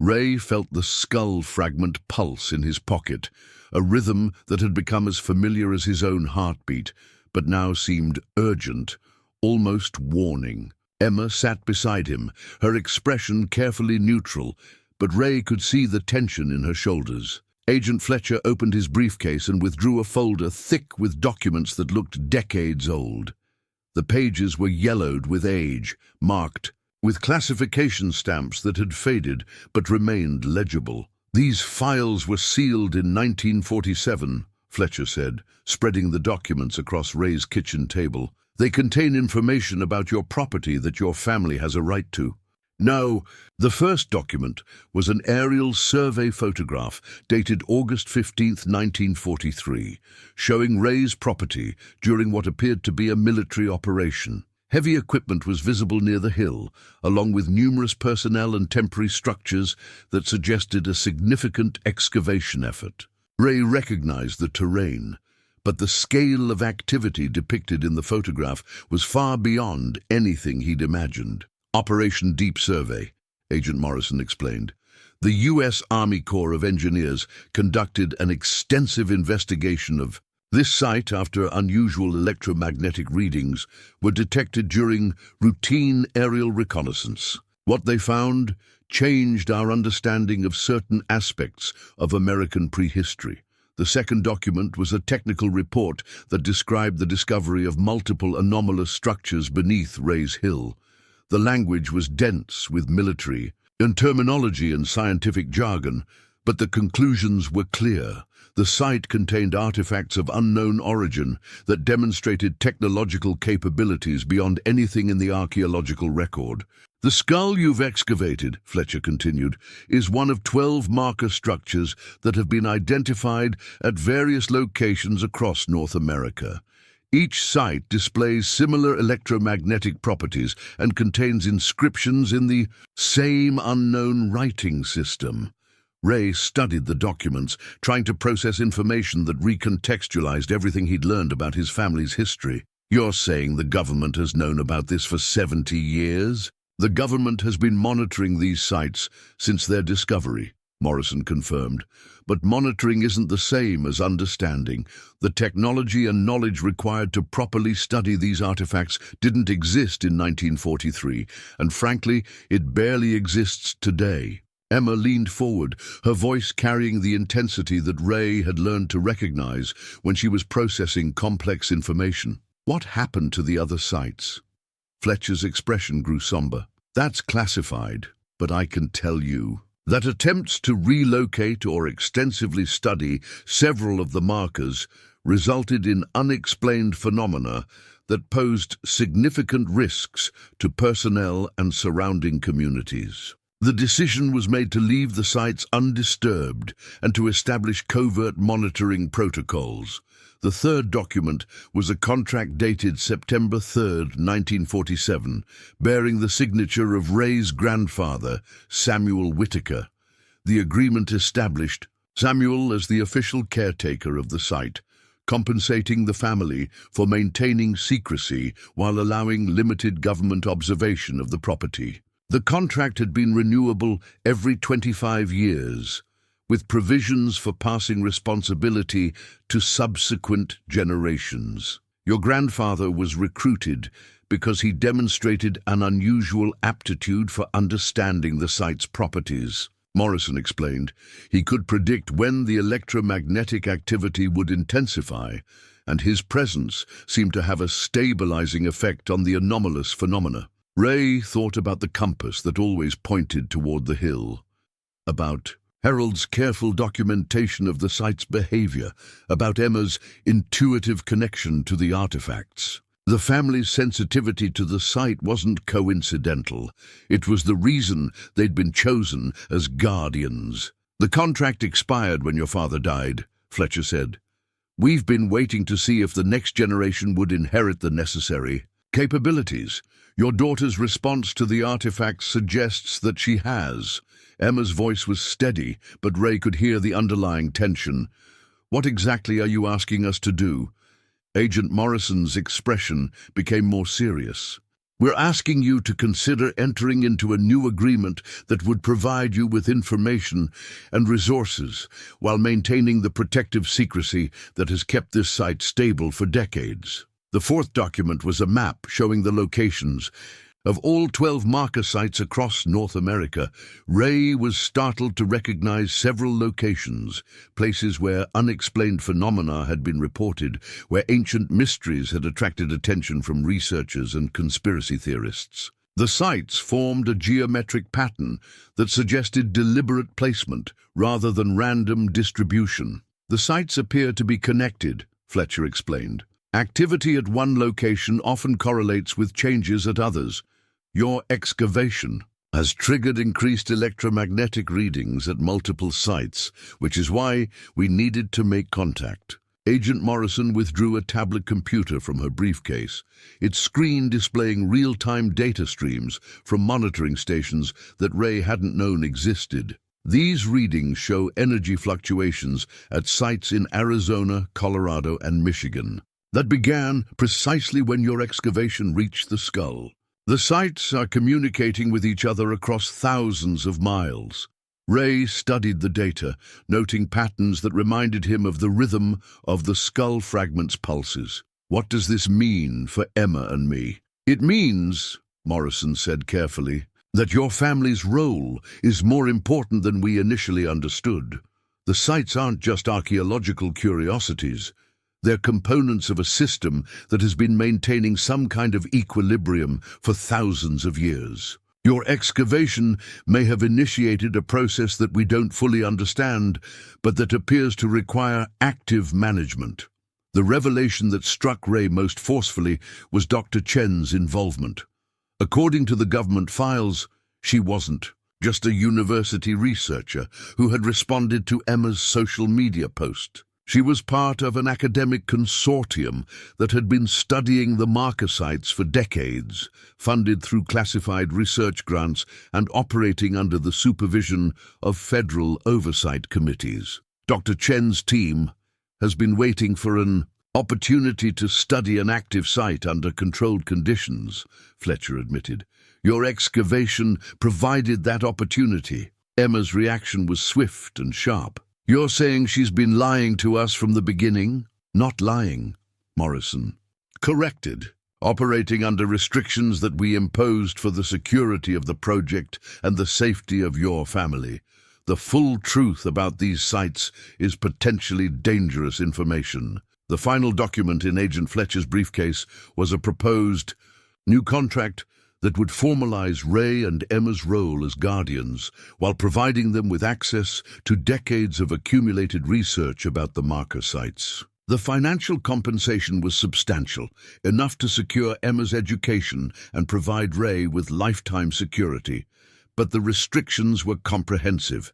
Ray felt the skull fragment pulse in his pocket, a rhythm that had become as familiar as his own heartbeat, but now seemed urgent, almost warning. Emma sat beside him, her expression carefully neutral, but Ray could see the tension in her shoulders. Agent Fletcher opened his briefcase and withdrew a folder thick with documents that looked decades old. The pages were yellowed with age, marked with classification stamps that had faded but remained legible. These files were sealed in 1947, Fletcher said, spreading the documents across Ray's kitchen table. They contain information about your property that your family has a right to. No, the first document was an aerial survey photograph dated August 15, 1943, showing Ray's property during what appeared to be a military operation. Heavy equipment was visible near the hill, along with numerous personnel and temporary structures that suggested a significant excavation effort. Ray recognized the terrain, but the scale of activity depicted in the photograph was far beyond anything he'd imagined. Operation Deep Survey, Agent Morrison explained. The U.S. Army Corps of Engineers conducted an extensive investigation of this site after unusual electromagnetic readings were detected during routine aerial reconnaissance. What they found changed our understanding of certain aspects of American prehistory. The second document was a technical report that described the discovery of multiple anomalous structures beneath Ray's Hill. The language was dense with military and terminology and scientific jargon, but the conclusions were clear. The site contained artifacts of unknown origin that demonstrated technological capabilities beyond anything in the archaeological record. The skull you've excavated, Fletcher continued, is one of 12 marker structures that have been identified at various locations across North America. Each site displays similar electromagnetic properties and contains inscriptions in the same unknown writing system. Ray studied the documents, trying to process information that recontextualized everything he'd learned about his family's history. You're saying the government has known about this for 70 years? The government has been monitoring these sites since their discovery, Morrison confirmed. But monitoring isn't the same as understanding. The technology and knowledge required to properly study these artifacts didn't exist in 1943, and frankly, it barely exists today. Emma leaned forward, her voice carrying the intensity that Ray had learned to recognize when she was processing complex information. What happened to the other sites? Fletcher's expression grew somber. That's classified, but I can tell you that attempts to relocate or extensively study several of the markers resulted in unexplained phenomena that posed significant risks to personnel and surrounding communities. The decision was made to leave the sites undisturbed and to establish covert monitoring protocols. The third document was a contract dated September 3, 1947, bearing the signature of Ray's grandfather, Samuel Whitaker. The agreement established Samuel as the official caretaker of the site, compensating the family for maintaining secrecy while allowing limited government observation of the property. The contract had been renewable every 25 years, with provisions for passing responsibility to subsequent generations. Your grandfather was recruited because he demonstrated an unusual aptitude for understanding the site's properties, Morrison explained. He could predict when the electromagnetic activity would intensify, and his presence seemed to have a stabilizing effect on the anomalous phenomena. Ray thought about the compass that always pointed toward the hill, about Harold's careful documentation of the site's behavior, about Emma's intuitive connection to the artifacts. The family's sensitivity to the site wasn't coincidental. It was the reason they'd been chosen as guardians. The contract expired when your father died, Fletcher said. We've been waiting to see if the next generation would inherit the necessary capabilities. Your daughter's response to the artifacts suggests that she has. Emma's voice was steady, but Ray could hear the underlying tension. What exactly are you asking us to do? Agent Morrison's expression became more serious. "We're asking you to consider entering into a new agreement that would provide you with information and resources while maintaining the protective secrecy that has kept this site stable for decades." The fourth document was a map showing the locations of all 12 marker sites across North America. Ray was startled to recognize several locations, places where unexplained phenomena had been reported, where ancient mysteries had attracted attention from researchers and conspiracy theorists. The sites formed a geometric pattern that suggested deliberate placement rather than random distribution. "The sites appear to be connected," Fletcher explained. "Activity at one location often correlates with changes at others. Your excavation has triggered increased electromagnetic readings at multiple sites, which is why we needed to make contact." Agent Morrison withdrew a tablet computer from her briefcase, its screen displaying real-time data streams from monitoring stations that Ray hadn't known existed. These readings show energy fluctuations at sites in Arizona, Colorado, and Michigan that began precisely when your excavation reached the skull. The sites are communicating with each other across thousands of miles. Ray studied the data, noting patterns that reminded him of the rhythm of the skull fragment's pulses. "What does this mean for Emma and me?" "It means," Morrison said carefully, "that your family's role is more important than we initially understood. The sites aren't just archaeological curiosities. They're components of a system that has been maintaining some kind of equilibrium for thousands of years. Your excavation may have initiated a process that we don't fully understand, but that appears to require active management." The revelation that struck Ray most forcefully was Dr. Chen's involvement. According to the government files, she wasn't just a university researcher who had responded to Emma's social media post. She was part of an academic consortium that had been studying the marker sites for decades, funded through classified research grants and operating under the supervision of federal oversight committees. Dr. Chen's team has been waiting for an opportunity to study an active site under controlled conditions, Fletcher admitted. Your excavation provided that opportunity. Emma's reaction was swift and sharp. "You're saying she's been lying to us from the beginning?" "Not lying," Morrison corrected. "Operating under restrictions that we imposed for the security of the project and the safety of your family. The full truth about these sites is potentially dangerous information." The final document in Agent Fletcher's briefcase was a proposed new contract that would formalize Ray and Emma's role as guardians, while providing them with access to decades of accumulated research about the marker sites. The financial compensation was substantial, enough to secure Emma's education and provide Ray with lifetime security. But the restrictions were comprehensive.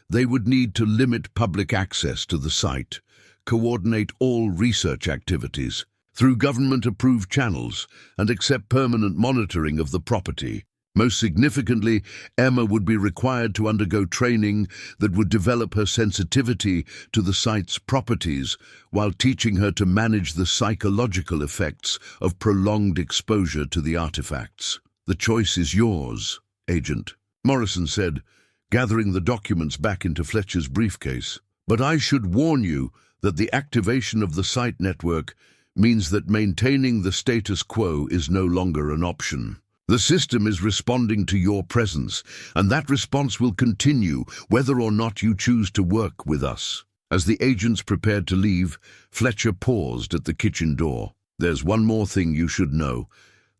They would need to limit public access to the site, coordinate all research activities through government-approved channels, and accept permanent monitoring of the property. Most significantly, Emma would be required to undergo training that would develop her sensitivity to the site's properties while teaching her to manage the psychological effects of prolonged exposure to the artifacts. "The choice is yours, Agent," Morrison said, gathering the documents back into Fletcher's briefcase. "But I should warn you that the activation of the site network means that maintaining the status quo is no longer an option. The system is responding to your presence, and that response will continue whether or not you choose to work with us." As the agents prepared to leave, Fletcher paused at the kitchen door. "There's one more thing you should know.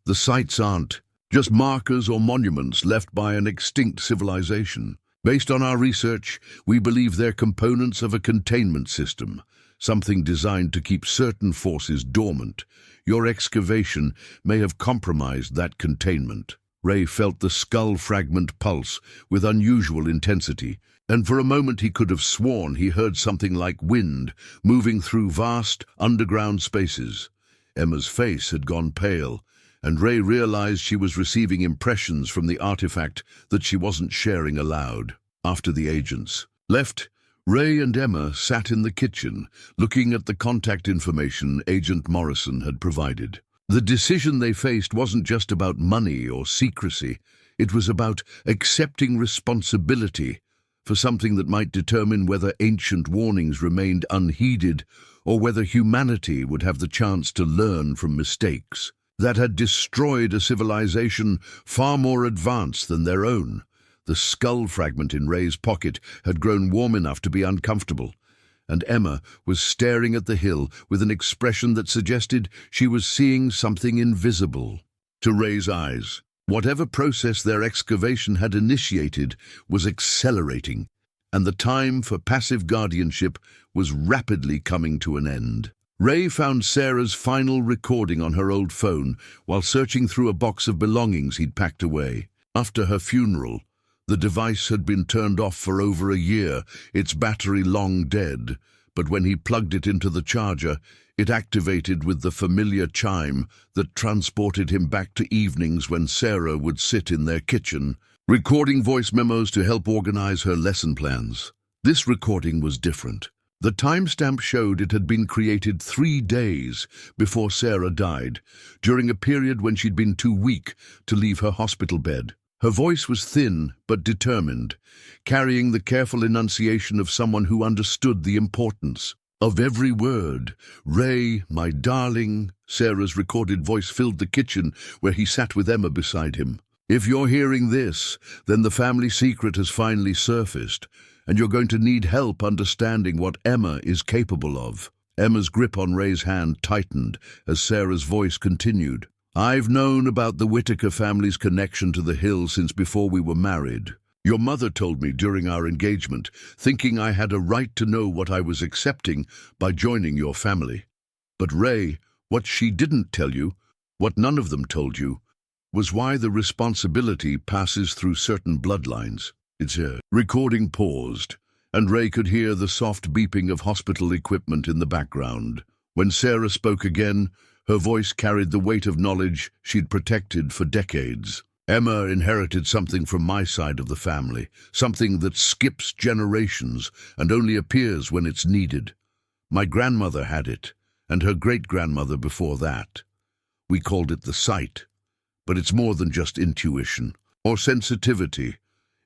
The sites aren't just markers or monuments left by an extinct civilization. Based on our research, we believe they're components of a containment system, something designed to keep certain forces dormant. Your excavation may have compromised that containment." Ray felt the skull fragment pulse with unusual intensity, and for a moment he could have sworn he heard something like wind moving through vast underground spaces. Emma's face had gone pale, and Ray realized she was receiving impressions from the artifact that she wasn't sharing aloud. After the agents left, Ray and Emma sat in the kitchen, looking at the contact information Agent Morrison had provided. The decision they faced wasn't just about money or secrecy. It was about accepting responsibility for something that might determine whether ancient warnings remained unheeded or whether humanity would have the chance to learn from mistakes that had destroyed a civilization far more advanced than their own. The skull fragment in Ray's pocket had grown warm enough to be uncomfortable, and Emma was staring at the hill with an expression that suggested she was seeing something invisible. To Ray's eyes, whatever process their excavation had initiated was accelerating, and the time for passive guardianship was rapidly coming to an end. Ray found Sarah's final recording on her old phone while searching through a box of belongings he'd packed away. After her funeral, the device had been turned off for over a year, its battery long dead, but when he plugged it into the charger, it activated with the familiar chime that transported him back to evenings when Sarah would sit in their kitchen, recording voice memos to help organize her lesson plans. This recording was different. The timestamp showed it had been created 3 days before Sarah died, during a period when she'd been too weak to leave her hospital bed. Her voice was thin but determined, carrying the careful enunciation of someone who understood the importance of every word. "Ray, my darling," Sarah's recorded voice filled the kitchen where he sat with Emma beside him. "If you're hearing this, then the family secret has finally surfaced, and you're going to need help understanding what Emma is capable of." Emma's grip on Ray's hand tightened as Sarah's voice continued. "I've known about the Whitaker family's connection to the hill since before we were married. Your mother told me during our engagement, thinking I had a right to know what I was accepting by joining your family. But Ray, what she didn't tell you, what none of them told you, was why the responsibility passes through certain bloodlines." Recording paused, and Ray could hear the soft beeping of hospital equipment in the background. When Sarah spoke again, her voice carried the weight of knowledge she'd protected for decades. "Emma inherited something from my side of the family, something that skips generations and only appears when it's needed. My grandmother had it, and her great-grandmother before that. We called it the sight, but it's more than just intuition or sensitivity.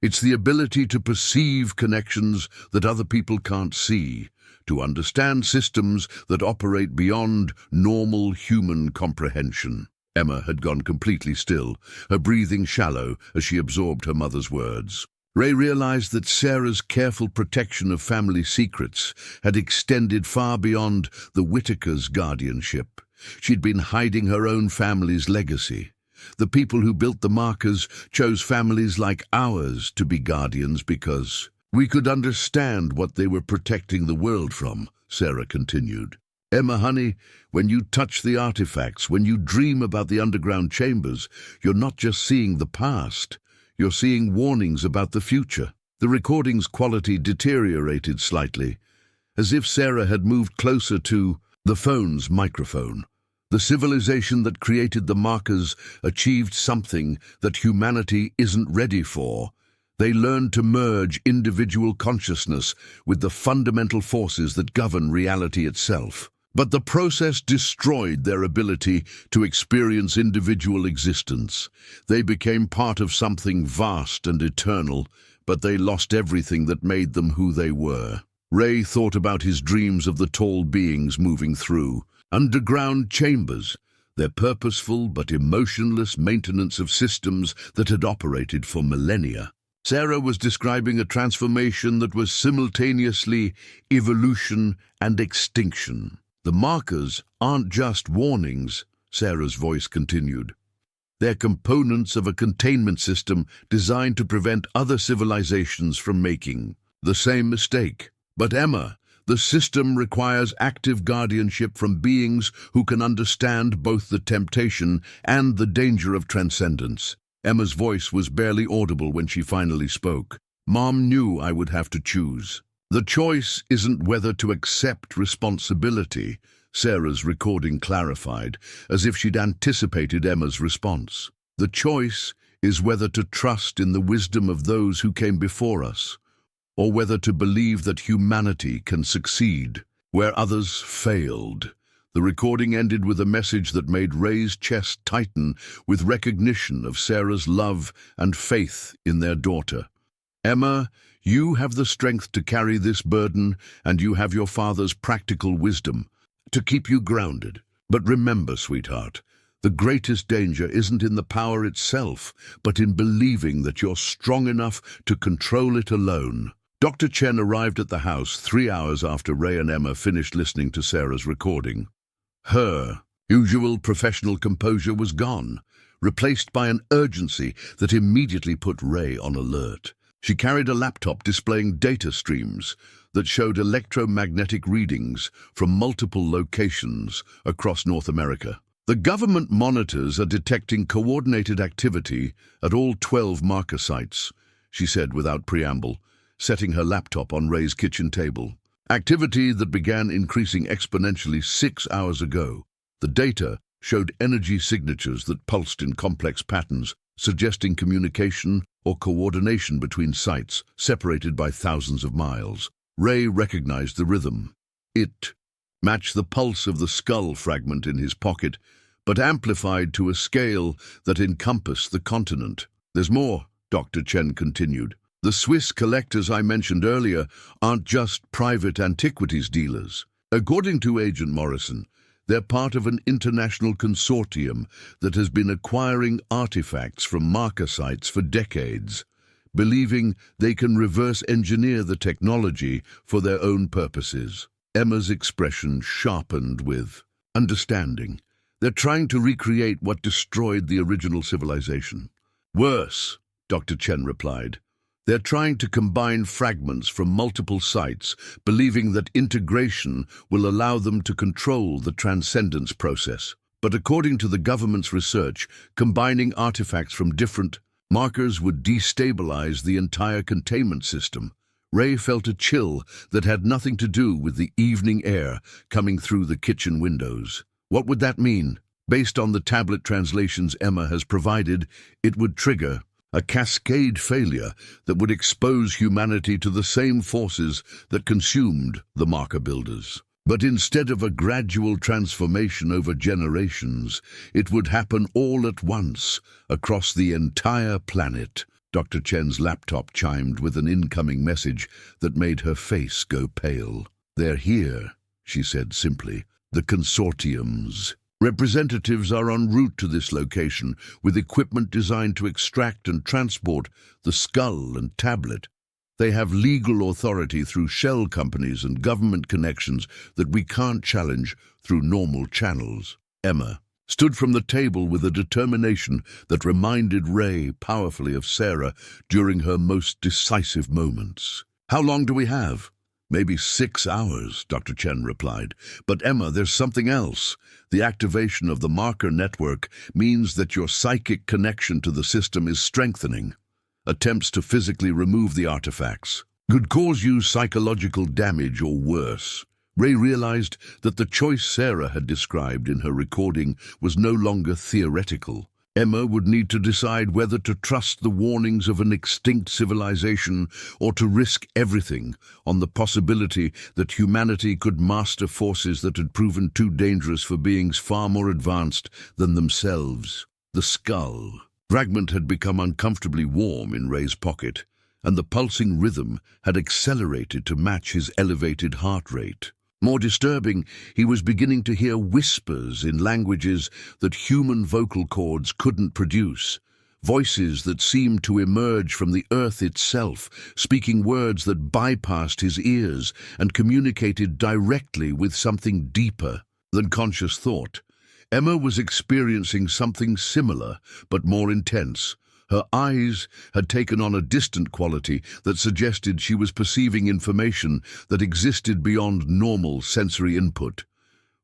It's the ability to perceive connections that other people can't see, to understand systems that operate beyond normal human comprehension." Emma had gone completely still, her breathing shallow as she absorbed her mother's words. Ray realized that Sarah's careful protection of family secrets had extended far beyond the Whitakers' guardianship. She'd been hiding her own family's legacy. The people who built the markers chose families like ours to be guardians because we could understand what they were protecting the world from, Sarah continued. "Emma, honey, when you touch the artifacts, when you dream about the underground chambers, you're not just seeing the past, you're seeing warnings about the future." The recording's quality deteriorated slightly, as if Sarah had moved closer to the phone's microphone. The civilization that created the markers achieved something that humanity isn't ready for. They learned to merge individual consciousness with the fundamental forces that govern reality itself. But the process destroyed their ability to experience individual existence. They became part of something vast and eternal, but they lost everything that made them who they were. Ray thought about his dreams of the tall beings moving through underground chambers, their purposeful but emotionless maintenance of systems that had operated for millennia. Sarah was describing a transformation that was simultaneously evolution and extinction. "The markers aren't just warnings," Sarah's voice continued. "They're components of a containment system designed to prevent other civilizations from making the same mistake. But Emma, the system requires active guardianship from beings who can understand both the temptation and the danger of transcendence." Emma's voice was barely audible when she finally spoke. "Mom knew I would have to choose. The choice isn't whether to accept responsibility," Sarah's recording clarified, as if she'd anticipated Emma's response. "The choice is whether to trust in the wisdom of those who came before us, or whether to believe that humanity can succeed where others failed. The recording ended with a message that made Ray's chest tighten with recognition of Sarah's love and faith in their daughter. "Emma, you have the strength to carry this burden, and you have your father's practical wisdom to keep you grounded. But remember, sweetheart, the greatest danger isn't in the power itself, but in believing that you're strong enough to control it alone." Dr. Chen arrived at the house 3 hours after Ray and Emma finished listening to Sarah's recording. Her usual professional composure was gone, replaced by an urgency that immediately put Ray on alert. She carried a laptop displaying data streams that showed electromagnetic readings from multiple locations across North America. "The government monitors are detecting coordinated activity at all 12 marker sites," she said without preamble, setting her laptop on Ray's kitchen table. "Activity that began increasing exponentially 6 hours ago. The data showed energy signatures that pulsed in complex patterns, suggesting communication or coordination between sites separated by thousands of miles." Ray recognized the rhythm. It matched the pulse of the skull fragment in his pocket, but amplified to a scale that encompassed the continent. "There's more," Dr. Chen continued. "The Swiss collectors I mentioned earlier aren't just private antiquities dealers. According to Agent Morrison, they're part of an international consortium that has been acquiring artifacts from marker sites for decades, believing they can reverse engineer the technology for their own purposes." Emma's expression sharpened with understanding. "They're trying to recreate what destroyed the original civilization." "Worse," Dr. Chen replied. "They're trying to combine fragments from multiple sites, believing that integration will allow them to control the transcendence process. But according to the government's research, combining artifacts from different markers would destabilize the entire containment system." Ray felt a chill that had nothing to do with the evening air coming through the kitchen windows. What would that mean? Based on the tablet translations Emma has provided, it would trigger a cascade failure that would expose humanity to the same forces that consumed the marker builders. But instead of a gradual transformation over generations, it would happen all at once, across the entire planet. Dr. Chen's laptop chimed with an incoming message that made her face go pale. "They're here," she said simply. "The consortiums. Representatives are en route to this location with equipment designed to extract and transport the skull and tablet. They have legal authority through shell companies and government connections that we can't challenge through normal channels." Emma stood from the table with a determination that reminded Ray powerfully of Sarah during her most decisive moments. "How long do we have?" "Maybe 6 hours, Dr. Chen replied. "But Emma, there's something else. The activation of the marker network means that your psychic connection to the system is strengthening. Attempts to physically remove the artifacts could cause you psychological damage or worse." Ray realized that the choice Sarah had described in her recording was no longer theoretical. Emma would need to decide whether to trust the warnings of an extinct civilization or to risk everything on the possibility that humanity could master forces that had proven too dangerous for beings far more advanced than themselves. The skull fragment had become uncomfortably warm in Ray's pocket, and the pulsing rhythm had accelerated to match his elevated heart rate. More disturbing, he was beginning to hear whispers in languages that human vocal cords couldn't produce, voices that seemed to emerge from the earth itself, speaking words that bypassed his ears and communicated directly with something deeper than conscious thought. Emma was experiencing something similar, but more intense. Her eyes had taken on a distant quality that suggested she was perceiving information that existed beyond normal sensory input.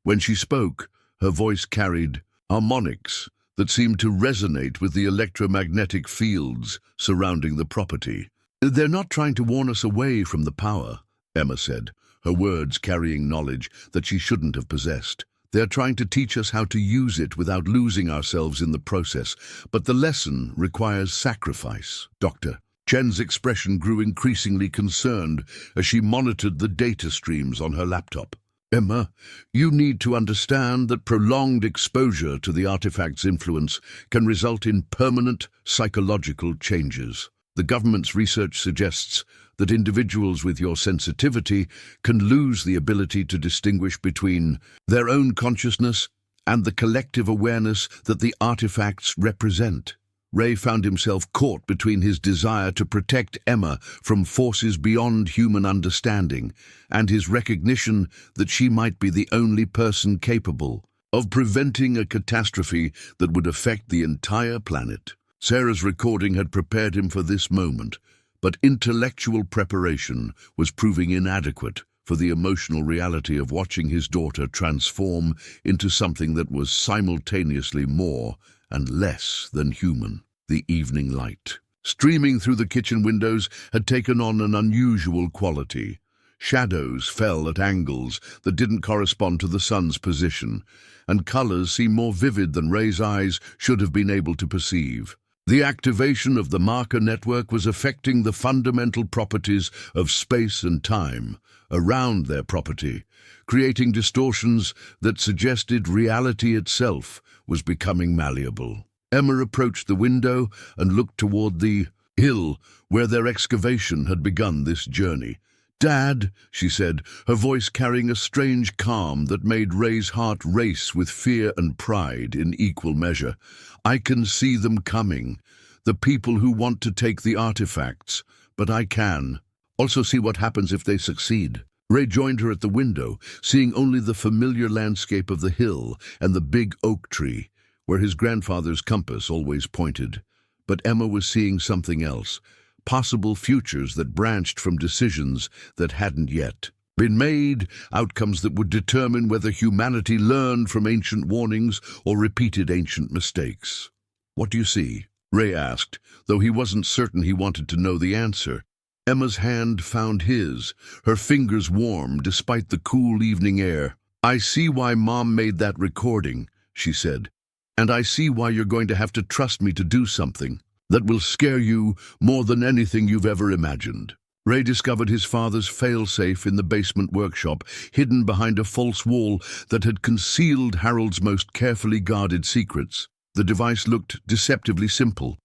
When she spoke, her voice carried harmonics that seemed to resonate with the electromagnetic fields surrounding the property. "They're not trying to warn us away from the power," Emma said, her words carrying knowledge that she shouldn't have possessed. "They're trying to teach us how to use it without losing ourselves in the process, but the lesson requires sacrifice." Dr. Chen's expression grew increasingly concerned as she monitored the data streams on her laptop. "Emma, you need to understand that prolonged exposure to the artifact's influence can result in permanent psychological changes. The government's research suggests that individuals with your sensitivity can lose the ability to distinguish between their own consciousness and the collective awareness that the artifacts represent." Ray found himself caught between his desire to protect Emma from forces beyond human understanding and his recognition that she might be the only person capable of preventing a catastrophe that would affect the entire planet. Sarah's recording had prepared him for this moment, but intellectual preparation was proving inadequate for the emotional reality of watching his daughter transform into something that was simultaneously more and less than human. The evening light, streaming through the kitchen windows, had taken on an unusual quality. Shadows fell at angles that didn't correspond to the sun's position, and colors seemed more vivid than Ray's eyes should have been able to perceive. The activation of the marker network was affecting the fundamental properties of space and time around their property, creating distortions that suggested reality itself was becoming malleable. Emma approached the window and looked toward the hill where their excavation had begun this journey. "Dad," she said, her voice carrying a strange calm that made Ray's heart race with fear and pride in equal measure. "I can see them coming, the people who want to take the artifacts, but I can also see what happens if they succeed." Ray joined her at the window, seeing only the familiar landscape of the hill and the big oak tree, where his grandfather's compass always pointed. But Emma was seeing something else, possible futures that branched from decisions that hadn't yet been made, outcomes that would determine whether humanity learned from ancient warnings or repeated ancient mistakes. "What do you see?" Ray asked, though he wasn't certain he wanted to know the answer. Emma's hand found his, her fingers warm despite the cool evening air. "I see why Mom made that recording," she said, "and I see why you're going to have to trust me to do something that will scare you more than anything you've ever imagined." Ray discovered his father's failsafe in the basement workshop, hidden behind a false wall that had concealed Harold's most carefully guarded secrets. The device looked deceptively simple,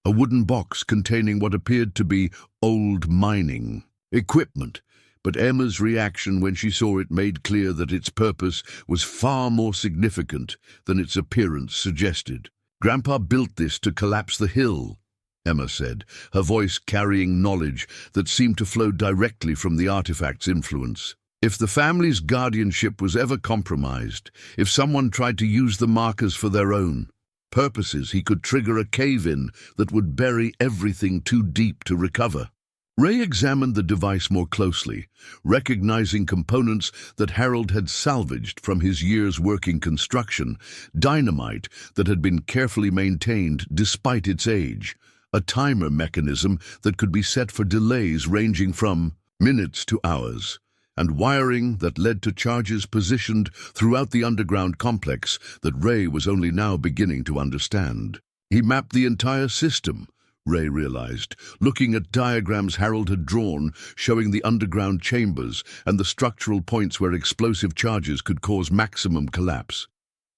a wooden box containing what appeared to be old mining equipment. But Emma's reaction when she saw it made clear that its purpose was far more significant than its appearance suggested. "Grandpa built this to collapse the hill," Emma said, her voice carrying knowledge that seemed to flow directly from the artifact's influence. "If the family's guardianship was ever compromised, if someone tried to use the markers for their own purposes, he could trigger a cave-in that would bury everything too deep to recover." Ray examined the device more closely, recognizing components that Harold had salvaged from his years working construction, dynamite that had been carefully maintained despite its age, a timer mechanism that could be set for delays ranging from minutes to hours, and wiring that led to charges positioned throughout the underground complex that Ray was only now beginning to understand. He mapped the entire system, Ray realized, looking at diagrams Harold had drawn showing the underground chambers and the structural points where explosive charges could cause maximum collapse.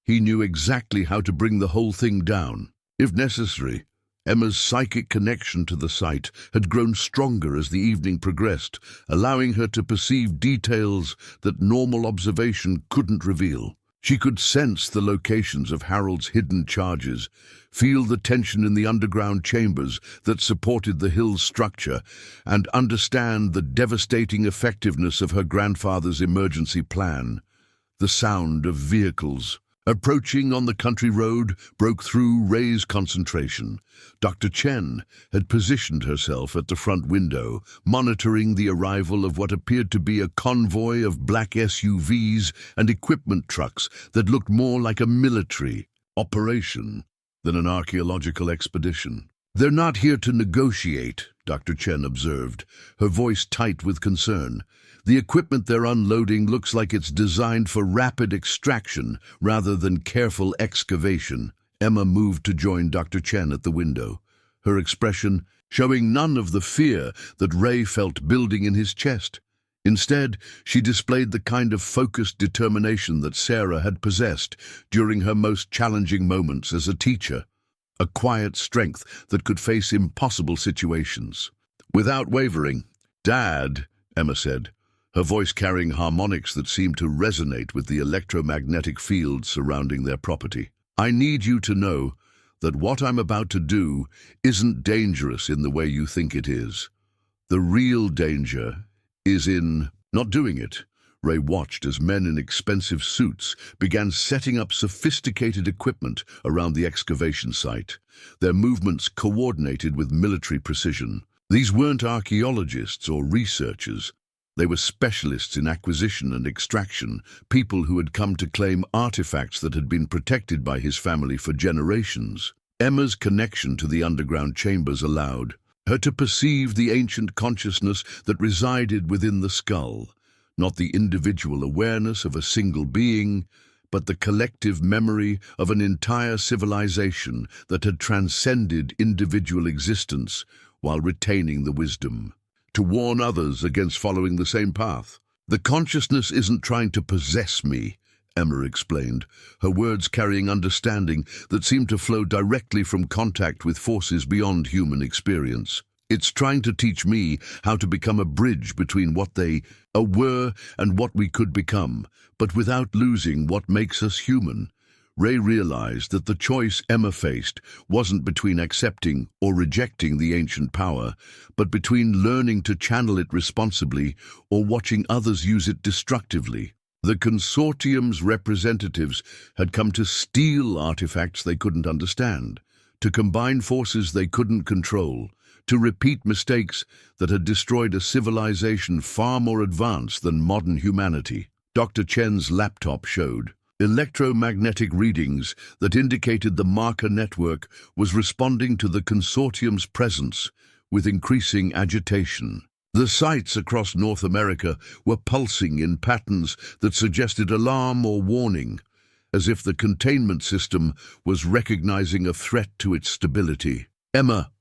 He knew exactly how to bring the whole thing down, if necessary. Emma's psychic connection to the site had grown stronger as the evening progressed, allowing her to perceive details that normal observation couldn't reveal. She could sense the locations of Harold's hidden charges, feel the tension in the underground chambers that supported the hill's structure, and understand the devastating effectiveness of her grandfather's emergency plan. The sound of vehicles approaching on the country road broke through Ray's concentration. Dr. Chen had positioned herself at the front window, monitoring the arrival of what appeared to be a convoy of black SUVs and equipment trucks that looked more like a military operation than an archaeological expedition. "They're not here to negotiate," Dr. Chen observed, her voice tight with concern. "The equipment they're unloading looks like it's designed for rapid extraction rather than careful excavation." Emma moved to join Dr. Chen at the window, her expression showing none of the fear that Ray felt building in his chest. Instead, she displayed the kind of focused determination that Sarah had possessed during her most challenging moments as a teacher, a quiet strength that could face impossible situations. Without wavering, "Dad," Emma said, her voice carrying harmonics that seemed to resonate with the electromagnetic field surrounding their property, "I need you to know that what I'm about to do isn't dangerous in the way you think it is. The real danger is in not doing it." Ray watched as men in expensive suits began setting up sophisticated equipment around the excavation site, their movements coordinated with military precision. These weren't archaeologists or researchers. They were specialists in acquisition and extraction, people who had come to claim artifacts that had been protected by his family for generations. Emma's connection to the underground chambers allowed her to perceive the ancient consciousness that resided within the skull, not the individual awareness of a single being, but the collective memory of an entire civilization that had transcended individual existence while retaining the wisdom to warn others against following the same path. "The consciousness isn't trying to possess me," Emma explained, her words carrying understanding that seemed to flow directly from contact with forces beyond human experience. "It's trying to teach me how to become a bridge between what they were and what we could become, but without losing what makes us human." Ray realized that the choice Emma faced wasn't between accepting or rejecting the ancient power, but between learning to channel it responsibly or watching others use it destructively. The consortium's representatives had come to steal artifacts they couldn't understand, to combine forces they couldn't control, to repeat mistakes that had destroyed a civilization far more advanced than modern humanity. Dr. Chen's laptop showed electromagnetic readings that indicated the marker network was responding to the consortium's presence with increasing agitation. The sites across North America were pulsing in patterns that suggested alarm or warning, as if the containment system was recognizing a threat to its stability. "Emma,"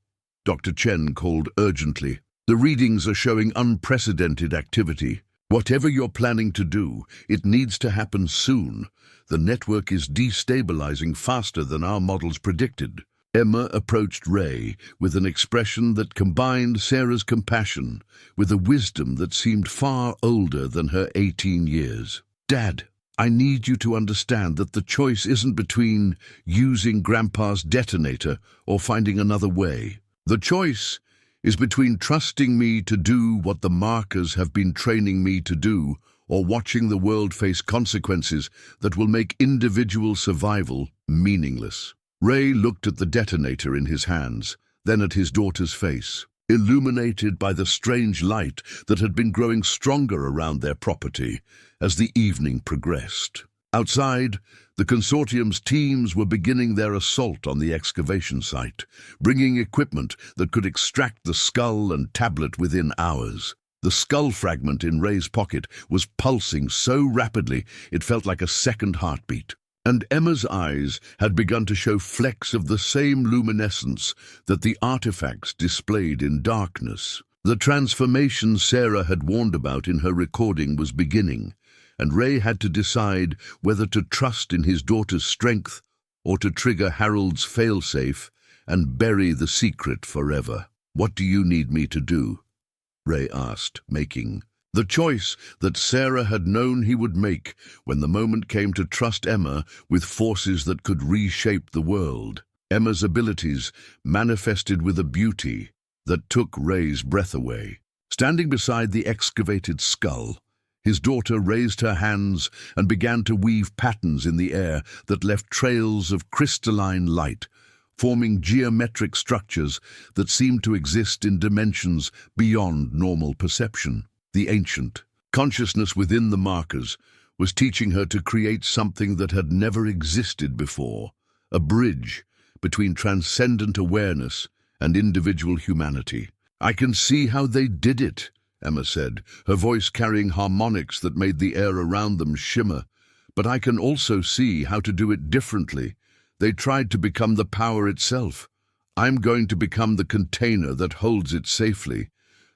Dr. Chen called urgently, "the readings are showing unprecedented activity. Whatever you're planning to do, it needs to happen soon. The network is destabilizing faster than our models predicted." Emma approached Ray with an expression that combined Sarah's compassion with a wisdom that seemed far older than her 18 years. "Dad, I need you to understand that the choice isn't between using Grandpa's detonator or finding another way. The choice is between trusting me to do what the markers have been training me to do or watching the world face consequences that will make individual survival meaningless." Ray looked at the detonator in his hands, then at his daughter's face, illuminated by the strange light that had been growing stronger around their property as the evening progressed. Outside, the consortium's teams were beginning their assault on the excavation site, bringing equipment that could extract the skull and tablet within hours. The skull fragment in Ray's pocket was pulsing so rapidly it felt like a second heartbeat. And Emma's eyes had begun to show flecks of the same luminescence that the artifacts displayed in darkness. The transformation Sarah had warned about in her recording was beginning, and Ray had to decide whether to trust in his daughter's strength or to trigger Harold's failsafe and bury the secret forever. "What do you need me to do?" Ray asked, making the choice that Sarah had known he would make when the moment came to trust Emma with forces that could reshape the world. Emma's abilities manifested with a beauty that took Ray's breath away. Standing beside the excavated skull, his daughter raised her hands and began to weave patterns in the air that left trails of crystalline light, forming geometric structures that seemed to exist in dimensions beyond normal perception. The ancient consciousness within the markers was teaching her to create something that had never existed before, a bridge between transcendent awareness and individual humanity. "I can see how they did it," Emma said, her voice carrying harmonics that made the air around them shimmer. "But I can also see how to do it differently. They tried to become the power itself. I'm going to become the container that holds it safely.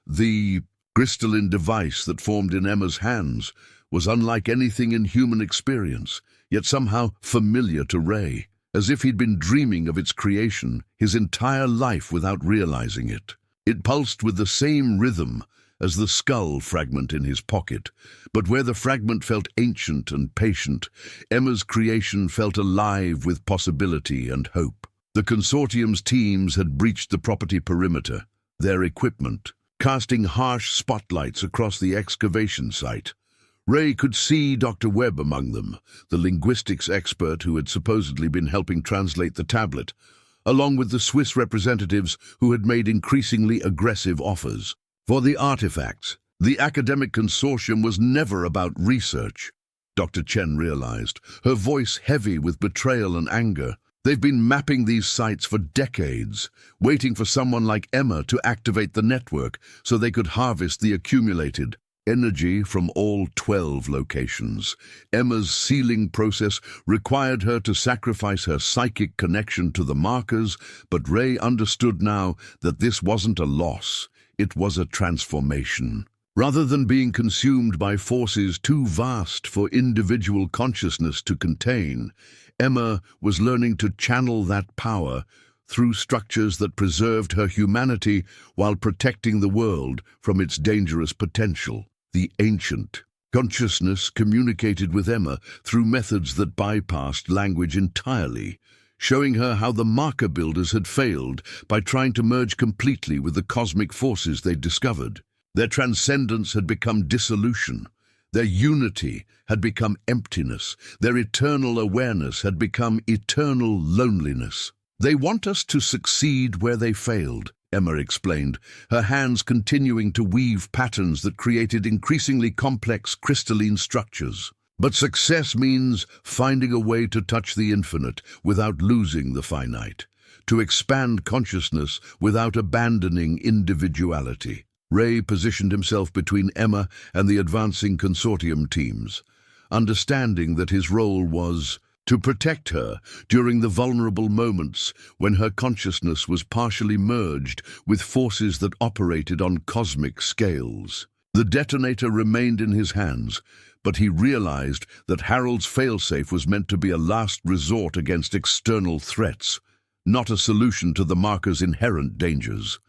The crystalline device that formed in Emma's hands was unlike anything in human experience, yet somehow familiar to Ray, as if he'd been dreaming of its creation his entire life without realizing it. It pulsed with the same rhythm as the skull fragment in his pocket, but where the fragment felt ancient and patient, Emma's creation felt alive with possibility and hope. The consortium's teams had breached the property perimeter, their equipment casting harsh spotlights across the excavation site. Ray could see Dr. Webb among them, the linguistics expert who had supposedly been helping translate the tablet, along with the Swiss representatives who had made increasingly aggressive offers. For the artifacts, the academic consortium was never about research, Dr. Chen realized, her voice heavy with betrayal and anger. They've been mapping these sites for decades, waiting for someone like Emma to activate the network so they could harvest the accumulated energy from all 12 locations. Emma's sealing process required her to sacrifice her psychic connection to the markers, but Ray understood now that this wasn't a loss, it was a transformation. Rather than being consumed by forces too vast for individual consciousness to contain, Emma was learning to channel that power through structures that preserved her humanity while protecting the world from its dangerous potential. The ancient consciousness communicated with Emma through methods that bypassed language entirely, showing her how the marker builders had failed by trying to merge completely with the cosmic forces they'd discovered. Their transcendence had become dissolution. Their unity had become emptiness. Their eternal awareness had become eternal loneliness. They want us to succeed where they failed, Emma explained, her hands continuing to weave patterns that created increasingly complex crystalline structures. But success means finding a way to touch the infinite without losing the finite, to expand consciousness without abandoning individuality. Ray positioned himself between Emma and the advancing consortium teams, understanding that his role was to protect her during the vulnerable moments when her consciousness was partially merged with forces that operated on cosmic scales. The detonator remained in his hands, but he realized that Harold's failsafe was meant to be a last resort against external threats, not a solution to the marker's inherent dangers.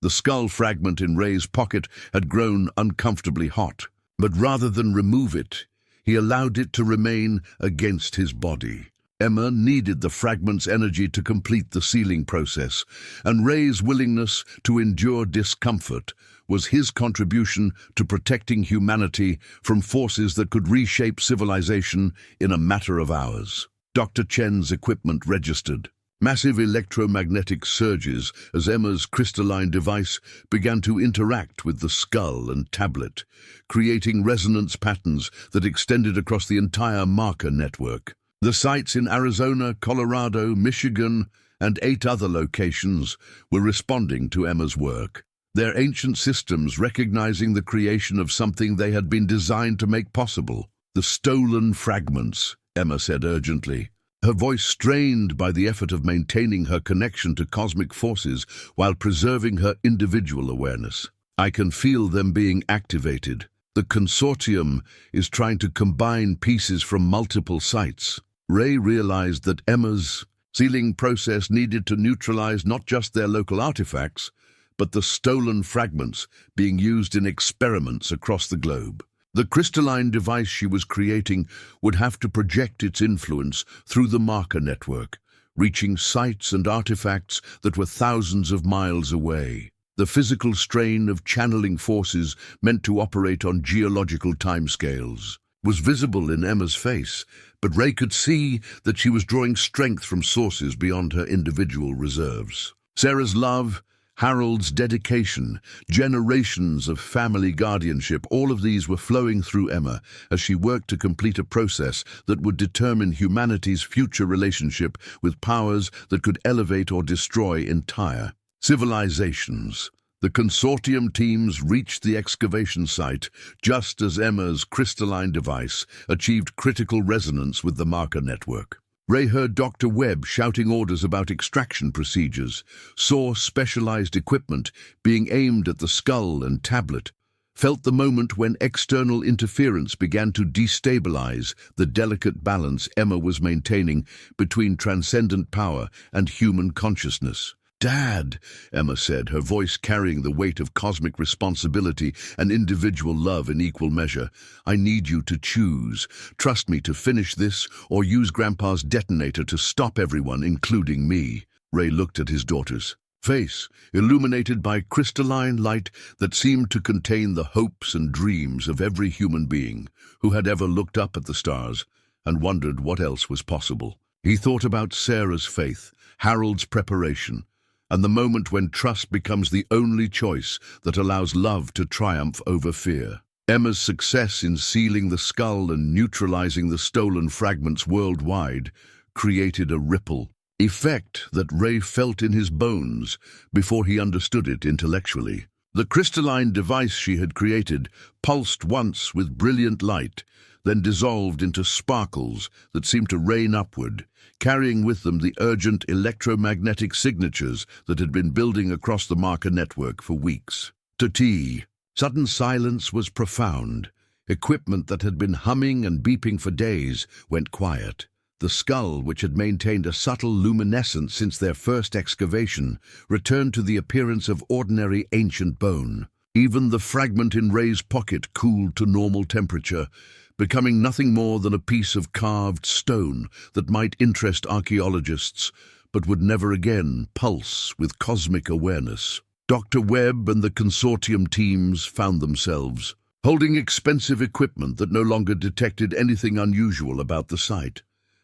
The skull fragment in Ray's pocket had grown uncomfortably hot, but rather than remove it, he allowed it to remain against his body. Emma needed the fragment's energy to complete the sealing process, and Ray's willingness to endure discomfort was his contribution to protecting humanity from forces that could reshape civilization in a matter of hours. Dr. Chen's equipment registered massive electromagnetic surges as Emma's crystalline device began to interact with the skull and tablet, creating resonance patterns that extended across the entire marker network. The sites in Arizona, Colorado, Michigan, and 8 other locations were responding to Emma's work, their ancient systems recognizing the creation of something they had been designed to make possible. The stolen fragments, Emma said urgently, her voice strained by the effort of maintaining her connection to cosmic forces while preserving her individual awareness. I can feel them being activated. The consortium is trying to combine pieces from multiple sites. Ray realized that Emma's sealing process needed to neutralize not just their local artifacts, but the stolen fragments being used in experiments across the globe. The crystalline device she was creating would have to project its influence through the marker network, reaching sites and artifacts that were thousands of miles away. The physical strain of channeling forces meant to operate on geological timescales was visible in Emma's face, but Ray could see that she was drawing strength from sources beyond her individual reserves. Sarah's love, Harold's dedication, generations of family guardianship, all of these were flowing through Emma as she worked to complete a process that would determine humanity's future relationship with powers that could elevate or destroy entire civilizations. The consortium teams reached the excavation site just as Emma's crystalline device achieved critical resonance with the marker network. Ray heard Dr. Webb shouting orders about extraction procedures, saw specialized equipment being aimed at the skull and tablet, felt the moment when external interference began to destabilize the delicate balance Emma was maintaining between transcendent power and human consciousness. "Dad," Emma said, her voice carrying the weight of cosmic responsibility and individual love in equal measure, "I need you to choose. Trust me to finish this, or use Grandpa's detonator to stop everyone, including me." Ray looked at his daughter's face, illuminated by crystalline light that seemed to contain the hopes and dreams of every human being who had ever looked up at the stars and wondered what else was possible. He thought about Sarah's faith, Harold's preparation, and the moment when trust becomes the only choice that allows love to triumph over fear. Emma's success in sealing the skull and neutralizing the stolen fragments worldwide created a ripple effect that Ray felt in his bones before he understood it intellectually. The crystalline device she had created pulsed once with brilliant light, then dissolved into sparkles that seemed to rain upward, carrying with them the urgent electromagnetic signatures that had been building across the marker network for weeks. Tutti. Sudden silence was profound. Equipment that had been humming and beeping for days went quiet. The skull, which had maintained a subtle luminescence since their first excavation, returned to the appearance of ordinary ancient bone. Even the fragment in Ray's pocket cooled to normal temperature, becoming nothing more than a piece of carved stone that might interest archaeologists, but would never again pulse with cosmic awareness. Dr. Webb and the consortium teams found themselves holding expensive equipment that no longer detected anything unusual about the site.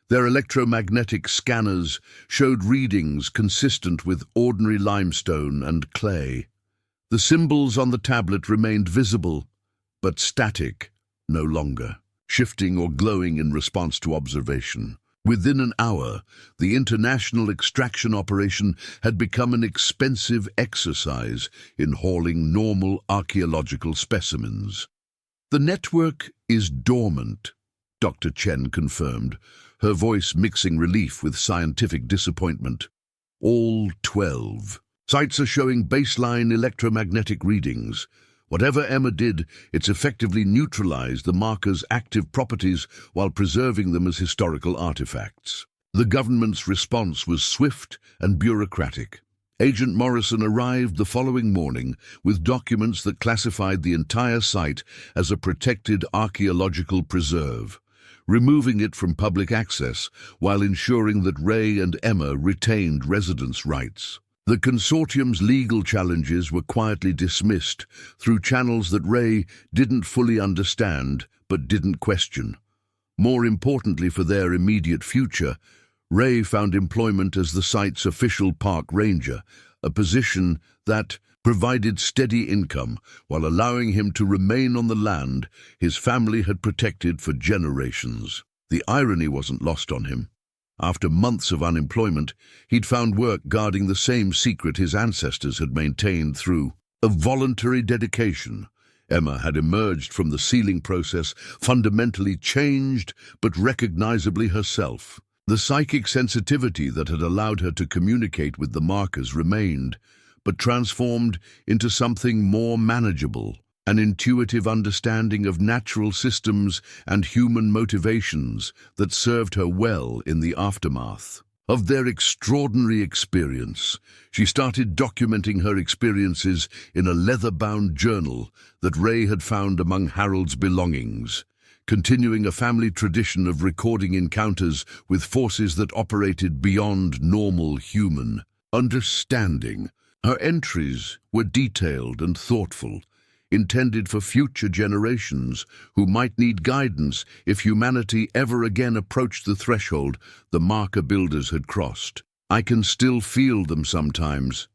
Their electromagnetic scanners showed readings consistent with ordinary limestone and clay. The symbols on the tablet remained visible, but static no longer, shifting or glowing in response to observation. Within an hour, the international extraction operation had become an expensive exercise in hauling normal archaeological specimens. "The network is dormant," Dr. Chen confirmed, her voice mixing relief with scientific disappointment. "All 12 sites are showing baseline electromagnetic readings. Whatever Emma did, it's effectively neutralized the marker's active properties while preserving them as historical artifacts." The government's response was swift and bureaucratic. Agent Morrison arrived the following morning with documents that classified the entire site as a protected archaeological preserve, removing it from public access while ensuring that Ray and Emma retained residence rights. The consortium's legal challenges were quietly dismissed through channels that Ray didn't fully understand but didn't question. More importantly for their immediate future, Ray found employment as the site's official park ranger, a position that provided steady income while allowing him to remain on the land his family had protected for generations. The irony wasn't lost on him. After months of unemployment, he'd found work guarding the same secret his ancestors had maintained through a voluntary dedication. Emma had emerged from the sealing process fundamentally changed but recognizably herself. The psychic sensitivity that had allowed her to communicate with the markers remained, but transformed into something more manageable, an intuitive understanding of natural systems and human motivations that served her well in the aftermath of their extraordinary experience. She started documenting her experiences in a leather-bound journal that Ray had found among Harold's belongings, continuing a family tradition of recording encounters with forces that operated beyond normal human understanding. Her entries were detailed and thoughtful, intended for future generations who might need guidance if humanity ever again approached the threshold the marker builders had crossed. "I can still feel them sometimes,"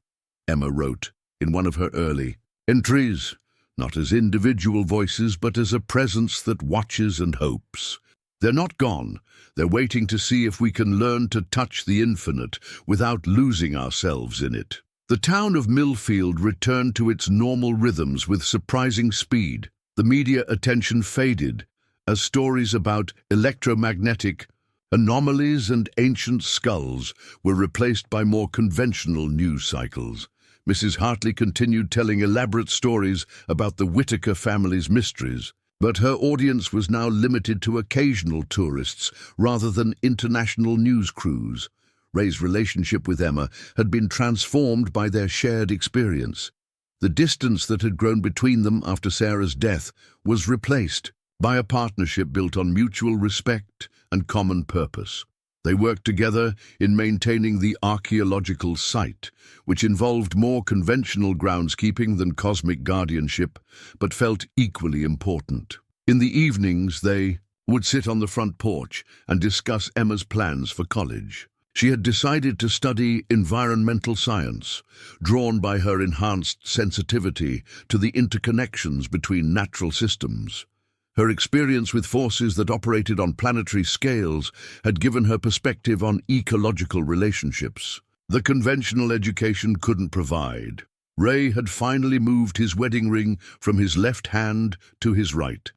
Emma wrote in one of her early entries, not as individual voices but as a presence that watches and hopes. "They're not gone. They're waiting to see if we can learn to touch the infinite without losing ourselves in it." The town of Millfield returned to its normal rhythms with surprising speed. The media attention faded as stories about electromagnetic Anomalies and ancient skulls were replaced by more conventional news cycles. Mrs. Hartley continued telling elaborate stories about the Whitaker family's mysteries, but her audience was now limited to occasional tourists rather than international news crews. Ray's relationship with Emma had been transformed by their shared experience. The distance that had grown between them after Sarah's death was replaced by a partnership built on mutual respect and common purpose. They worked together in maintaining the archaeological site, which involved more conventional groundskeeping than cosmic guardianship, but felt equally important. In the evenings, they would sit on the front porch and discuss Emma's plans for college. She had decided to study environmental science, drawn by her enhanced sensitivity to the interconnections between natural systems. Her experience with forces that operated on planetary scales had given her perspective on ecological relationships. The conventional education couldn't provide. Ray had finally moved his wedding ring from his left hand to his right,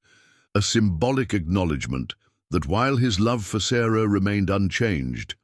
a symbolic acknowledgement that while his love for Sarah remained unchanged,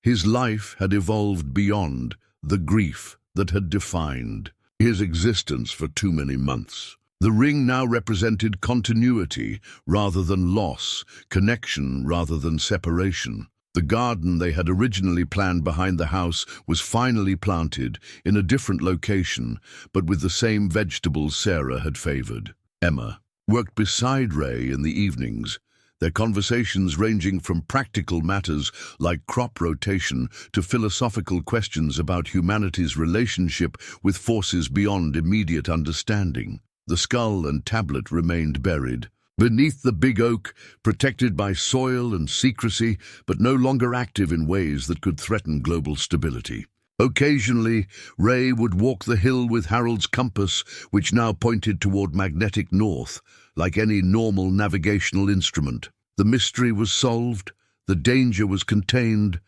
his life had evolved beyond the grief that had defined his existence for too many months. The ring now represented continuity rather than loss, connection rather than separation. The garden they had originally planned behind the house was finally planted in a different location, but with the same vegetables Sarah had favored. Emma worked beside Ray in the evenings, their conversations ranging from practical matters like crop rotation to philosophical questions about humanity's relationship with forces beyond immediate understanding. The skull and tablet remained buried beneath the big oak, protected by soil and secrecy, but no longer active in ways that could threaten global stability. Occasionally, Ray would walk the hill with Harold's compass, which now pointed toward magnetic north, like any normal navigational instrument. The mystery was solved, the danger was contained,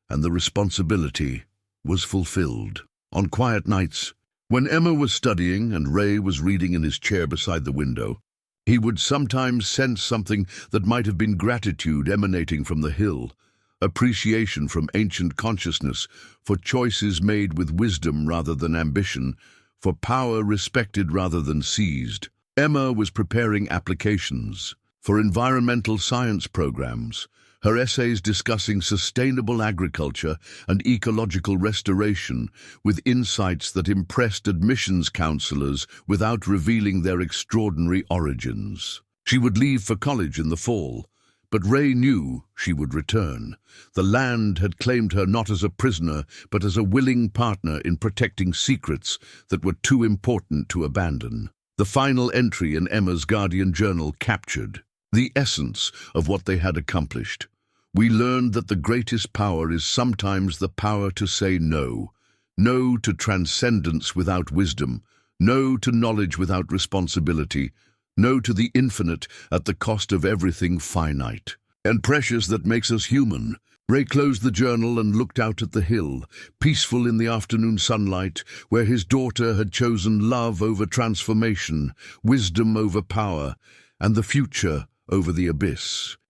and the responsibility was fulfilled. On quiet nights, when Emma was studying and Ray was reading in his chair beside the window, he would sometimes sense something that might have been gratitude emanating from the hill, appreciation from ancient consciousness, for choices made with wisdom rather than ambition, for power respected rather than seized. Emma was preparing applications for environmental science programs, her essays discussing sustainable agriculture and ecological restoration, with insights that impressed admissions counselors without revealing their extraordinary origins. She would leave for college in the fall, but Ray knew she would return. The land had claimed her not as a prisoner, but as a willing partner in protecting secrets that were too important to abandon. The final entry in Emma's Guardian journal captured the essence of what they had accomplished. We learned that the greatest power is sometimes the power to say no. No to transcendence without wisdom. No to knowledge without responsibility. No to the infinite at the cost of everything finite and precious that makes us human. Ray closed the journal and looked out at the hill, peaceful in the afternoon sunlight, where his daughter had chosen love over transformation, wisdom over power, and the future over the abyss.